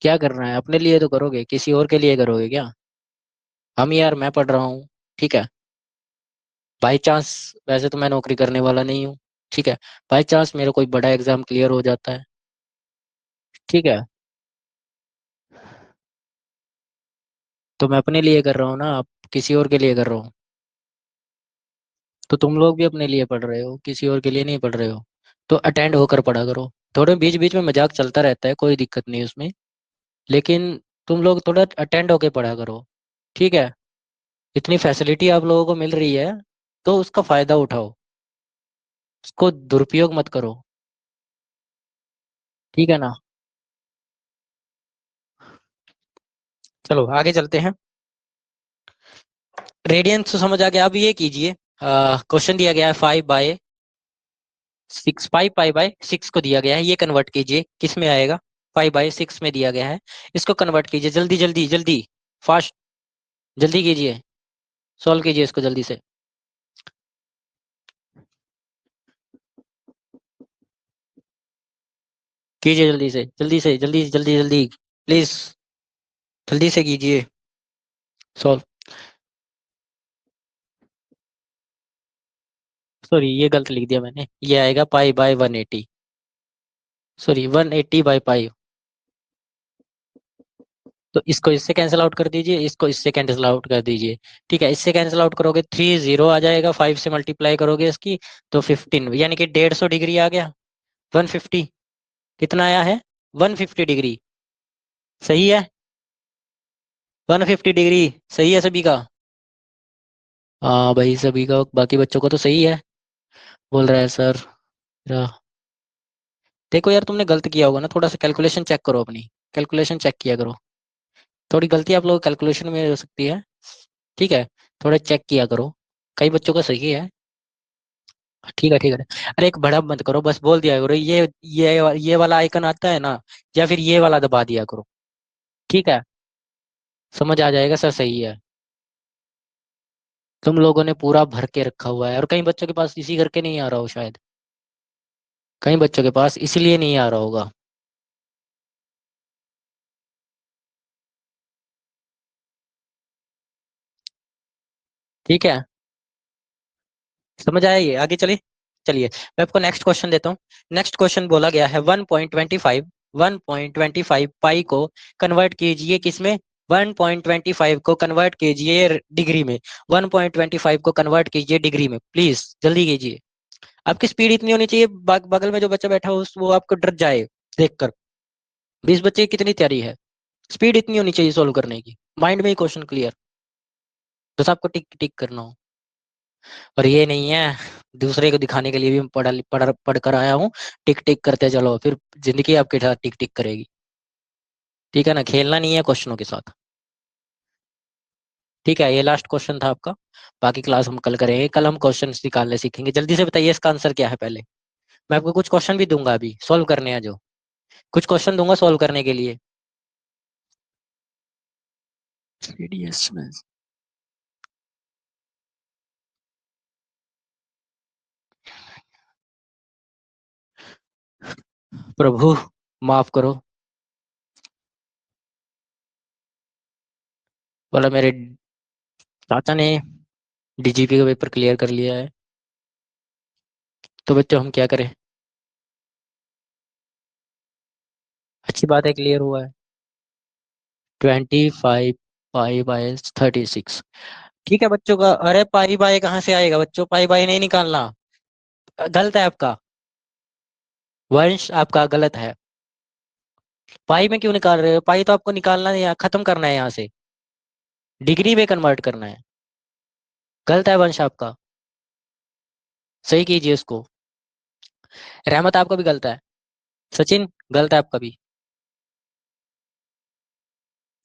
क्या करना है, अपने लिए तो करोगे, किसी और के लिए करोगे क्या? हम यार, मैं पढ़ रहा हूँ। ठीक है। बाई चांस, वैसे तो मैं नौकरी करने वाला नहीं हूँ। ठीक है। बाई चांस मेरा कोई बड़ा एग्जाम क्लियर हो जाता है। ठीक है। तो मैं अपने लिए कर रहा हूँ ना, आप किसी और के लिए कर रहा हूँ। तो तुम लोग भी अपने लिए पढ़ रहे हो, किसी और के लिए नहीं पढ़ रहे हो। तो अटेंड होकर पढ़ा करो। थोड़े बीच बीच में मजाक चलता रहता है, कोई दिक्कत नहीं उसमें। लेकिन तुम लोग थोड़ा अटेंड होकर पढ़ा करो। ठीक है। इतनी फैसिलिटी आप लोगों को मिल रही है, तो उसका फायदा उठाओ। उसको दुरुपयोग मत करो। ठीक है ना? चलो आगे चलते हैं। रेडियंस तो समझ आ गया, अब ये कीजिए। क्वेश्चन दिया गया है 5/6, 5 पाई बाय 6 को दिया गया है, ये कन्वर्ट कीजिए किस में आएगा? 5/6 में दिया गया है। इसको कन्वर्ट कीजिए, जल्दी जल्दी जल्दी। फास्ट। जल्दी कीजिए। सॉल्व कीजिए इसको जल्दी से। कीजिए जल्दी से, जल्दी से, जल्दी जल्दी जल्दी। प्लीज। जल्दी से कीजिए। सॉल्व। सॉरी, ये गलत लिख दिया मैंने, ये आएगा पाई/180। सॉरी, 180/पाई। तो इसको इससे कैंसिल आउट कर दीजिए, इसको इससे कैंसिल आउट कर दीजिए। ठीक है, इससे कैंसिल आउट करोगे 3 0 आ जाएगा, 5 से मल्टीप्लाई करोगे इसकी, तो 15, यानी कि 150 डिग्री आ गया। 150। कितना आया है? 150 डिग्री। सही है। 150 डिग्री। सही है सभी का? हाँ भाई, सभी का, बाकी बच्चों को तो सही है। बोल रहा है सर। देखो यार, तुमने गलत किया होगा ना, थोड़ा सा कैलकुलेशन चेक करो अपनी। कैलकुलेशन चेक किया करो। थोड़ी गलती आप लोगों को कैलकुलेशन में हो सकती है। ठीक है। थोड़ा चेक किया करो। कई बच्चों का सही है। ठीक है, ठीक है। अरे एक बड़ा मत करो, बस बोल दिया करो, ये वाला आइकन आता है ना, या फिर ये वाला दबा दिया करो। ठीक है। समझ आ जाएगा सर, सही है। तुम लोगों ने पूरा भर के रखा हुआ है, और कई बच्चों के पास इसी करके नहीं आ रहा हो शायद। कई बच्चों के पास इसलिए नहीं आ रहा होगा। ठीक है। समझ आया ये? आगे चलिए। चलिए मैं आपको नेक्स्ट क्वेश्चन देता हूँ। नेक्स्ट क्वेश्चन बोला गया है 1.25, 1.25 पाई को कन्वर्ट कीजिए किसमें? 1.25 को कन्वर्ट कीजिए डिग्री में, 1.25 को कन्वर्ट कीजिए डिग्री में, प्लीज जल्दी कीजिए। आपकी स्पीड इतनी होनी चाहिए बगल में जो बच्चा बैठा हो वो आपको डर जाए देखकर। 20 बच्चे की कितनी तैयारी है, स्पीड इतनी होनी चाहिए सोल्व करने की, माइंड में ही क्वेश्चन क्लियर, बस आपको टिक टिक करना हो। और ये नहीं है दूसरे को दिखाने के लिए भी पढ़ कर आया हूँ, टिक टिक करते चलो, फिर जिंदगी आपके साथ टिक टिक करेगी। ठीक है ना, खेलना नहीं है क्वेश्चनों के साथ। ठीक है, ये लास्ट क्वेश्चन था आपका, बाकी क्लास हम कल करेंगे। कल हम क्वेश्चन निकालने सीखेंगे। जल्दी से बताइए इसका आंसर क्या है पहले। मैं आपको कुछ क्वेश्चन भी दूंगा अभी सॉल्व करने हैं, जो कुछ क्वेश्चन दूंगा सॉल्व करने के लिए। सीडीएस में प्रभु माफ करो, बोला मेरे चाचा ने डीजीपी का पेपर क्लियर कर लिया है, तो बच्चों हम क्या करें। अच्छी बात है, क्लियर हुआ है। 25 पाई बाय 36। ठीक है बच्चों का, अरे पाई बाय कहाँ से आएगा बच्चों, पाई बाय नहीं निकालना, गलत है आपका, वंश आपका गलत है। पाई में क्यों निकाल रहे हो, पाई तो आपको निकालना है, यहाँ खत्म करना है, यहाँ से डिग्री में कन्वर्ट करना है। गलत है वंश आपका, सही कीजिए इसको। रहमत आपका भी गलत है। सचिन गलत है आपका भी।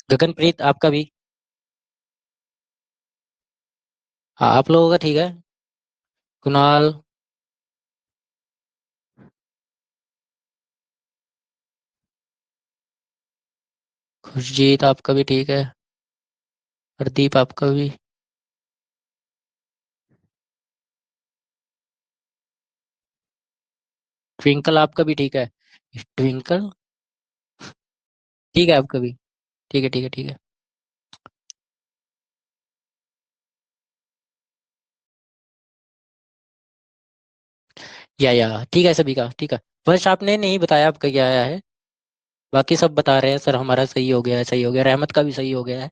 गगनप्रीत आपका भी। हाँ आप लोगों का ठीक है। कुणाल, खुशजीत आपका भी ठीक है। प्रदीप आपका भी। ट्विंकल आपका भी ठीक है। ट्विंकल ठीक है आपका भी। ठीक है ठीक है ठीक है। या ठीक है सभी का ठीक है। वंश आपने नहीं बताया आपका क्या आया है, बाकी सब बता रहे हैं सर हमारा सही हो गया है, सही हो गया, रहमत का भी सही हो गया है।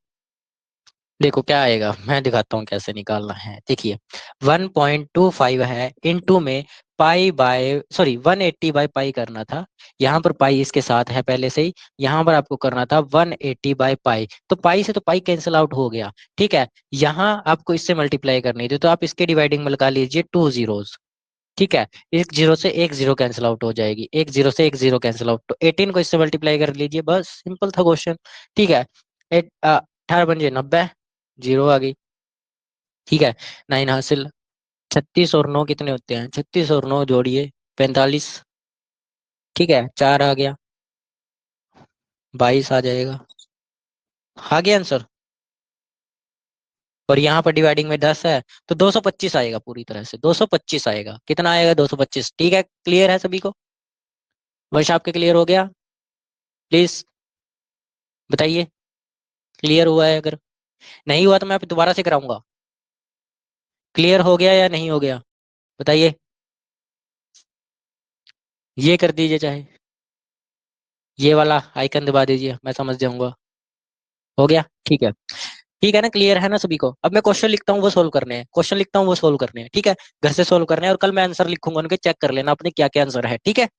देखो क्या आएगा, मैं दिखाता हूँ कैसे निकालना है। देखिए 1.25 है, इनटू में पाई बाय सॉरी 180/पाई करना था। यहाँ पर पाई इसके साथ है पहले से ही, यहाँ पर आपको करना था 180/पाई, तो पाई से तो पाई कैंसिल आउट हो गया। ठीक है, यहाँ आपको इससे मल्टीप्लाई करनी थी, तो आप इसके डिवाइडिंग में लगा लीजिए 2 zeros। ठीक है, एक जीरो से एक जीरो कैंसिल आउट हो जाएगी, एक जीरो से एक जीरो कैंसिल आउट, तो 18 को इससे मल्टीप्लाई कर लीजिए, बस सिंपल था क्वेश्चन। ठीक है, 18 × 5 = 90, जीरो आ गई। ठीक है, 9 हासिल। 36 और 9 कितने होते हैं, 36 और 9 जोड़िए 45। ठीक है, 4 आ गया, 22 आ जाएगा। आ गया आंसर। और यहाँ पर डिवाइडिंग में 10 है, तो 225 आएगा, पूरी तरह से 225 आएगा। कितना आएगा, 225। ठीक है, क्लियर है सभी को। वर्ष आपके क्लियर हो गया, प्लीज बताइए। क्लियर हुआ है, अगर नहीं हुआ तो मैं दोबारा से कराऊंगा। क्लियर हो गया या नहीं हो गया, बताइए। ये कर दीजिए, चाहे ये वाला आइकन दबा दीजिए, मैं समझ जाऊंगा। हो गया, ठीक है। ठीक है ना, क्लियर है ना सभी को। अब मैं क्वेश्चन लिखता हूँ वो सोल्व करने हैं, क्वेश्चन लिखता हूँ वो सोल्व करने हैं। ठीक है, घर से सोल्व करने हैं, और कल मैं आंसर लिखूंगा उनके, चेक कर लेना अपने क्या क्या आंसर है। ठीक है,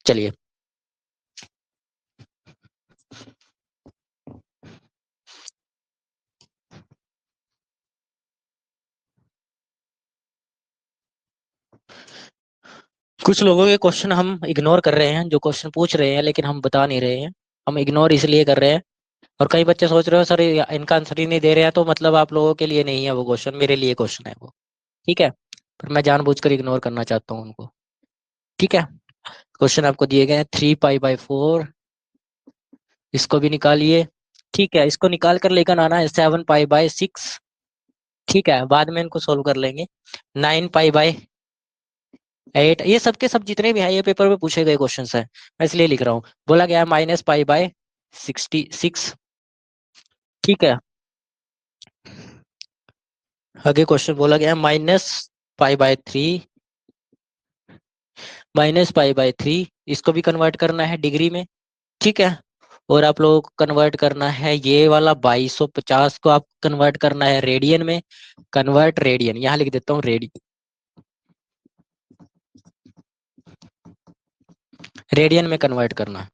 चलिए। कुछ लोगों के क्वेश्चन हम इग्नोर कर रहे हैं, जो क्वेश्चन पूछ रहे हैं लेकिन हम बता नहीं रहे हैं। हम इग्नोर इसलिए कर रहे हैं, और कई बच्चे सोच रहे हो सर इनका आंसर ही नहीं दे रहे हैं, तो मतलब आप लोगों के लिए नहीं है वो क्वेश्चन, मेरे लिए क्वेश्चन है वो। ठीक है, पर मैं जानबूझकर इग्नोर करना चाहता हूँ उनको। ठीक है, क्वेश्चन आपको दिए गए हैं 3π/4, इसको भी निकालिए। ठीक है, इसको निकाल कर लेकर आना है 7π/6। ठीक है, बाद में इनको सोल्व कर लेंगे। 9π/8, ये सबके सब जितने भी हैं ये पेपर में पूछे गए क्वेश्चन है, मैं इसलिए लिख रहा हूँ। बोला गया है -π/66। ठीक है, आगे क्वेश्चन बोला गया है -π/3, -π/3, इसको भी कन्वर्ट करना है डिग्री में। ठीक है, और आप लोगों को कन्वर्ट करना है ये वाला 2250 को, आप कन्वर्ट करना है रेडियन में। कन्वर्ट रेडियन, यहाँ लिख देता हूँ रेडियन में कन्वर्ट करना।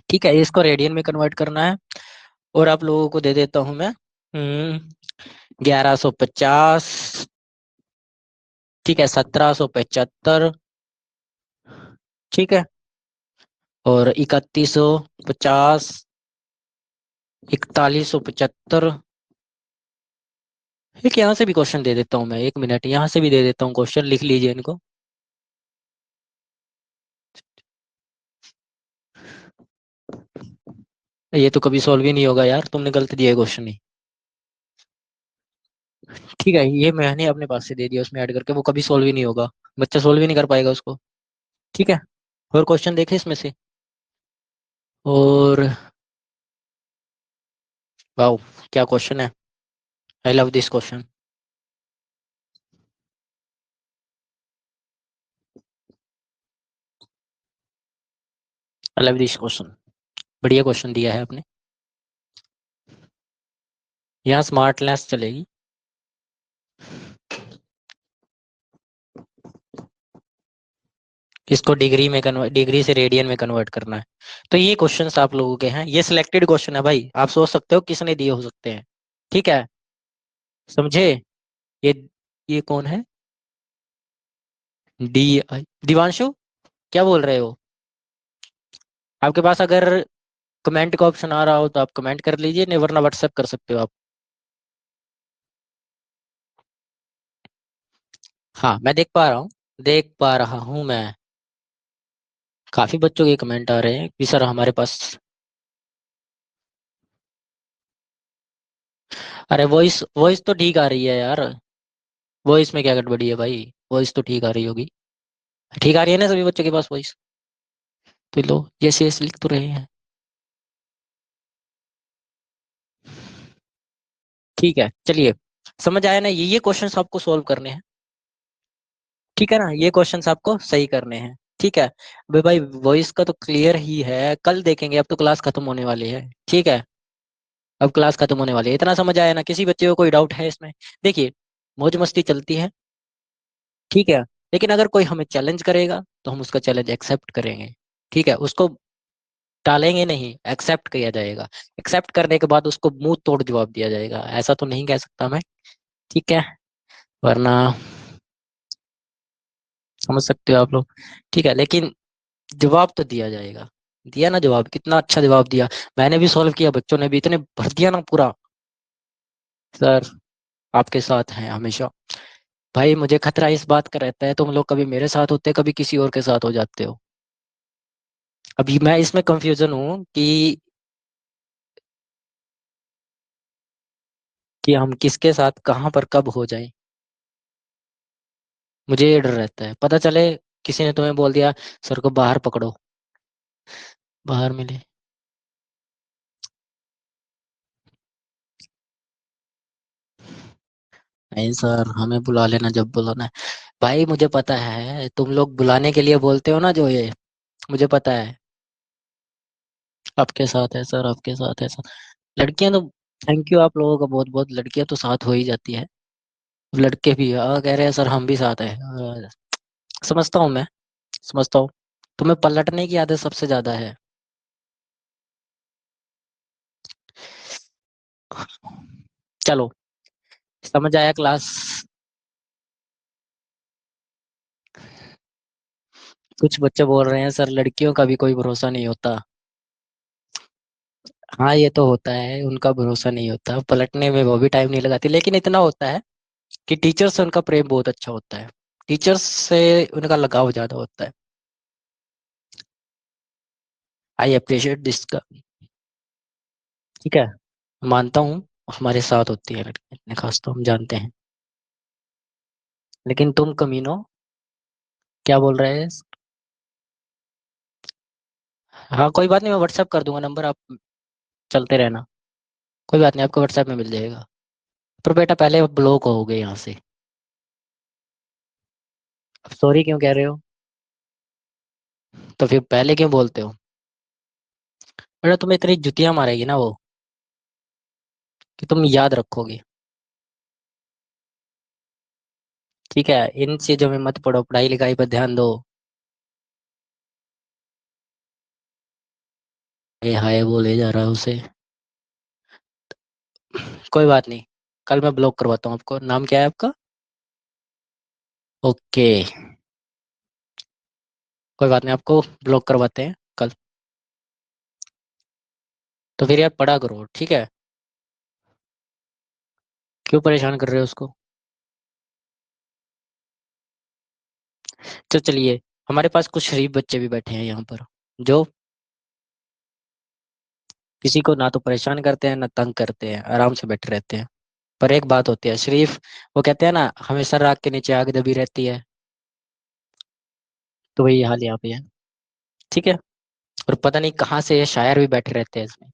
ठीक है, इसको रेडियन में कन्वर्ट करना है। और आप लोगों को दे देता हूं मैं 1150। ठीक है, 1775। ठीक है, और 3150, 4175। एक यहाँ से भी क्वेश्चन दे देता हूँ मैं, 1 मिनट, यहाँ से भी दे देता हूँ क्वेश्चन, लिख लीजिए इनको। ये तो कभी सॉल्व ही नहीं होगा यार, तुमने गलत दिया क्वेश्चन ही। ठीक है, ये मैंने अपने पास से दे दिया उसमें ऐड करके, वो कभी सॉल्व ही नहीं होगा, बच्चा सॉल्व ही नहीं कर पाएगा उसको। ठीक है, और क्वेश्चन देखे इसमें से। और वाओ, क्या क्वेश्चन है, I love this question. I love this question, बढ़िया क्वेश्चन दिया है आपने। यहाँ स्मार्ट लेस चलेगी। इसको डिग्री में कन्वर्ट, डिग्री से रेडियन में कन्वर्ट करना है। तो ये क्वेश्चंस आप लोगों के हैं, ये सिलेक्टेड क्वेश्चन है भाई, आप सोच सकते हो किसने दिए हो सकते हैं। ठीक है, समझे। ये ये कौन है, डी दिवांशु, क्या बोल रहे हो। आपके पास अगर कमेंट का ऑप्शन आ रहा हो तो आप कमेंट कर लीजिए, नहीं वरना व्हाट्सएप कर सकते हो आप। हाँ मैं देख पा रहा हूँ, देख पा रहा हूँ मैं। काफी बच्चों के कमेंट आ रहे हैं कि सर हमारे पास। अरे वॉइस वॉइस तो ठीक आ रही है यार, वॉइस में क्या गड़बड़ी है भाई, वॉइस तो ठीक आ रही होगी। ठीक आ रही है ना सभी बच्चों के पास वॉइस। तो लो, यस यस लिख तो रहे हैं। ठीक है चलिए, समझ आया ना, ये क्वेश्चंस आपको सॉल्व करने हैं। ठीक है ना, ये क्वेश्चंस आपको सही करने हैं। ठीक है, अबे भाई वॉइस का तो क्लियर ही है, कल देखेंगे, अब तो क्लास खत्म होने वाली है। ठीक है, अब क्लास खत्म होने वाली है, इतना समझ आया ना, किसी बच्चे को कोई डाउट है इसमें। देखिए, मौज मस्ती चलती है। ठीक है, लेकिन अगर कोई हमें चैलेंज करेगा तो हम उसका चैलेंज एक्सेप्ट करेंगे। ठीक है, उसको टालेंगे नहीं, एक्सेप्ट किया जाएगा। एक्सेप्ट करने के बाद उसको मुंह तोड़ जवाब दिया जाएगा, ऐसा तो नहीं कह सकता मैं। ठीक है, वरना समझ सकते हो आप लोग। ठीक है, लेकिन जवाब तो दिया जाएगा। दिया ना जवाब, कितना अच्छा जवाब दिया। मैंने भी सॉल्व किया, बच्चों ने भी इतने भर दिया ना पूरा। सर आपके साथ हैं हमेशा। भाई मुझे खतरा इस बात का रहता है, तुम लोग कभी मेरे साथ होते, कभी किसी और के साथ हो जाते हो। अभी मैं इसमें कंफ्यूजन हूँ कि हम किसके साथ कहाँ पर कब हो जाए। मुझे ये डर रहता है, पता चले किसी ने तुम्हें बोल दिया सर को बाहर पकड़ो, बाहर मिले। नहीं सर, हमें बुला लेना जब बुलाना है। भाई मुझे पता है तुम लोग बुलाने के लिए बोलते हो ना, जो ये मुझे पता है। आपके साथ है सर, आपके साथ है सर। लड़कियां तो, थैंक यू आप लोगों का बहुत बहुत, लड़कियां तो साथ हो ही जाती है। लड़के भी कह रहे हैं सर हम भी साथ है। समझता हूँ मैं, समझता हूँ। तुम्हें पलटने की आदत सबसे ज्यादा है। चलो, समझ आया क्लास। कुछ बच्चे बोल रहे हैं सर लड़कियों का भी कोई भरोसा नहीं होता। हाँ ये तो होता है, उनका भरोसा नहीं होता, पलटने में वो भी टाइम नहीं लगाती, लेकिन इतना होता है कि टीचर्स से उनका प्रेम बहुत अच्छा होता है। टीचर्स से उनका लगाव ज्यादा होता है। आई अप्रिशिएट दिस का। ठीक है, मानता हूँ हमारे साथ होती है लड़की, इतने खास तो हम जानते हैं। लेकिन तुम कमीनो, क्या बोल रहे हैं। हाँ कोई बात नहीं, मैं व्हाट्सएप कर दूंगा नंबर, आप चलते रहना। कोई बात नहीं, आपको व्हाट्सएप में मिल जाएगा। पर बेटा पहले ब्लॉक हो गए यहाँ से। अब सॉरी क्यों कह रहे हो। तो फिर पहले क्यों बोलते हो? बेटा तुम्हें इतनी जुतियां मारेगी ना वो, कि तुम याद रखोगे। ठीक है, इन चीजों में मत पड़ो, पढ़ाई लिखाई पर ध्यान दो। ये हाय बोले जा रहा है उसे। कोई बात नहीं, कल मैं ब्लॉक करवाता हूँ आपको। नाम क्या है आपका? ओके, कोई बात नहीं, आपको ब्लॉक करवाते हैं कल। तो फिर यार पढ़ा करो, ठीक है? क्यों परेशान कर रहे हो उसको? तो चलिए, हमारे पास कुछ शरीफ बच्चे भी बैठे हैं यहाँ पर, जो किसी को ना तो परेशान करते हैं ना तंग करते हैं, आराम से बैठे रहते हैं। पर एक बात होती है शरीफ, वो कहते हैं ना, हमेशा राख के नीचे आग दबी रहती है। तो वही हाल यहाँ पे है। ठीक है। और पता नहीं कहाँ से ये शायर भी बैठे रहते हैं इसमें।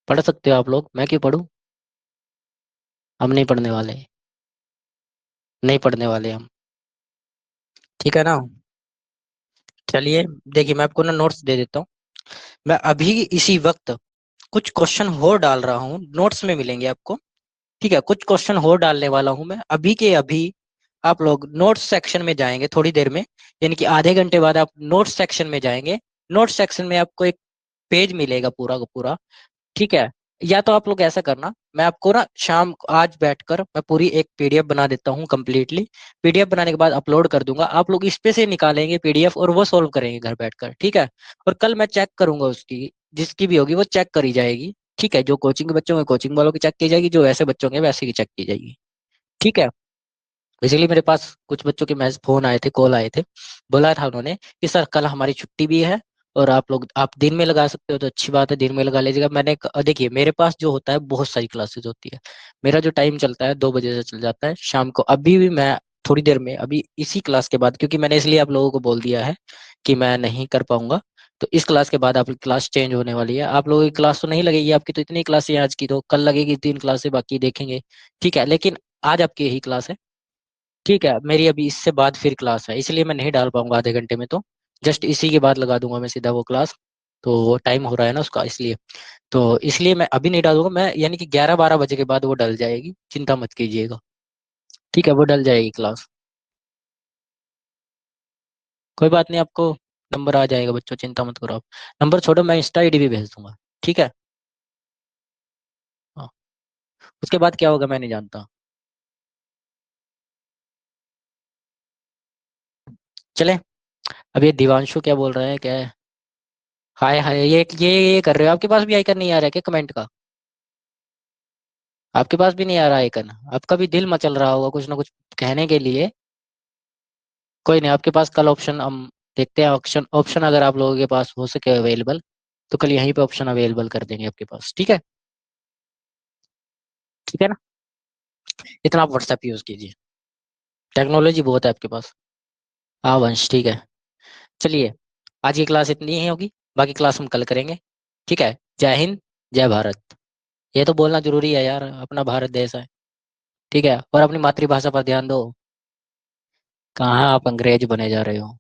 पढ़ सकते हो आप लोग, मैं क्यों पढ़ूं? हम नहीं पढ़ने वाले, नहीं पढ़ने वाले हम। ठीक है ना? चलिए, देखिए मैं आपको ना नोट्स दे देता हूँ। मैं अभी इसी वक्त कुछ क्वेश्चन और डाल रहा हूँ, नोट्स में मिलेंगे आपको। ठीक है, कुछ क्वेश्चन और डालने वाला हूँ मैं अभी के अभी। आप लोग नोट्स सेक्शन में जाएंगे थोड़ी देर में, यानी कि आधे घंटे बाद आप नोट्स सेक्शन में जाएंगे। नोट्स सेक्शन में आपको एक पेज मिलेगा पूरा का पूरा। ठीक है। या तो आप लोग ऐसा करना, मैं आपको ना शाम को आज बैठकर मैं पूरी एक पीडीएफ बना देता हूँ कंप्लीटली। पीडीएफ बनाने के बाद अपलोड कर दूंगा, आप लोग इस पे से निकालेंगे पीडीएफ और वो सॉल्व करेंगे घर बैठकर। ठीक है। और कल मैं चेक करूंगा उसकी, जिसकी भी होगी वो चेक करी जाएगी। ठीक है, जो कोचिंग के बच्चों होंगे कोचिंग वालों की चेक की जाएगी, जो वैसे बच्चों होंगे वैसे की चेक की जाएगी। ठीक है। बेसिकली मेरे पास कुछ बच्चों के मैसेज फोन आए थे, कॉल आए थे। बोला था उन्होंने कि सर कल हमारी छुट्टी भी है, और आप लोग आप दिन में लगा सकते हो तो अच्छी बात है, दिन में लगा लीजिएगा। देखिए मेरे पास जो होता है बहुत सारी क्लासेस होती है। मेरा जो टाइम चलता है 2 बजे से चल जाता है शाम को। अभी भी मैं थोड़ी देर में अभी इसी क्लास के बाद, क्योंकि मैंने इसलिए आप लोगों को बोल दिया है कि मैं नहीं कर पाऊंगा, तो इस क्लास के बाद आपकी क्लास चेंज होने वाली है। आप लोगों की क्लास तो नहीं लगेगी, आपकी तो इतनी क्लासें हैं आज की, तो कल लगेगी 3 क्लासें, बाकी देखेंगे। ठीक है, लेकिन आज आपकी यही क्लास है। ठीक है, मेरी अभी इससे बाद फिर क्लास है, इसलिए मैं नहीं डाल पाऊंगा आधे घंटे में। तो जस्ट इसी के बाद लगा दूंगा मैं सीधा वो क्लास। तो वो टाइम हो रहा है ना उसका, इसलिए। तो इसलिए मैं अभी नहीं डालूंगा मैं, यानी कि 11-12 बजे के बाद वो डल जाएगी, चिंता मत कीजिएगा। ठीक है, वो डल जाएगी क्लास। कोई बात नहीं, आपको नंबर आ जाएगा बच्चों, चिंता मत करो आप। नंबर छोड़ो, मैं इंस्टा आईडी भी भेज दूंगा। ठीक है। हाँ, उसके बाद क्या होगा मैं नहीं जानता। चले, अब ये दिवांशु क्या बोल रहा है, क्या है? हाय हाय, ये कर रहे हो? आपके पास भी आइकन नहीं आ रहा है क्या कमेंट का? आपके पास भी नहीं आ रहा आइकन? आपका भी दिल मचल रहा होगा कुछ ना कुछ कहने के लिए। कोई नहीं, आपके पास कल ऑप्शन हम देखते हैं। ऑप्शन ऑप्शन अगर आप लोगों के पास हो सके अवेलेबल, तो कल यहीं पे ऑप्शन अवेलेबल कर देंगे आपके पास। ठीक है। ठीक है ना? इतना आप व्हाट्सएप यूज कीजिए, टेक्नोलॉजी बहुत है आपके पास। हाँ वंश, ठीक है। चलिए, आज की क्लास इतनी ही होगी, बाकी क्लास हम कल करेंगे। ठीक है। जय हिंद, जय भारत। ये तो बोलना जरूरी है यार, अपना भारत देश है। ठीक है, और अपनी मातृभाषा पर ध्यान दो। कहाँ आप अंग्रेज बने जा रहे हो?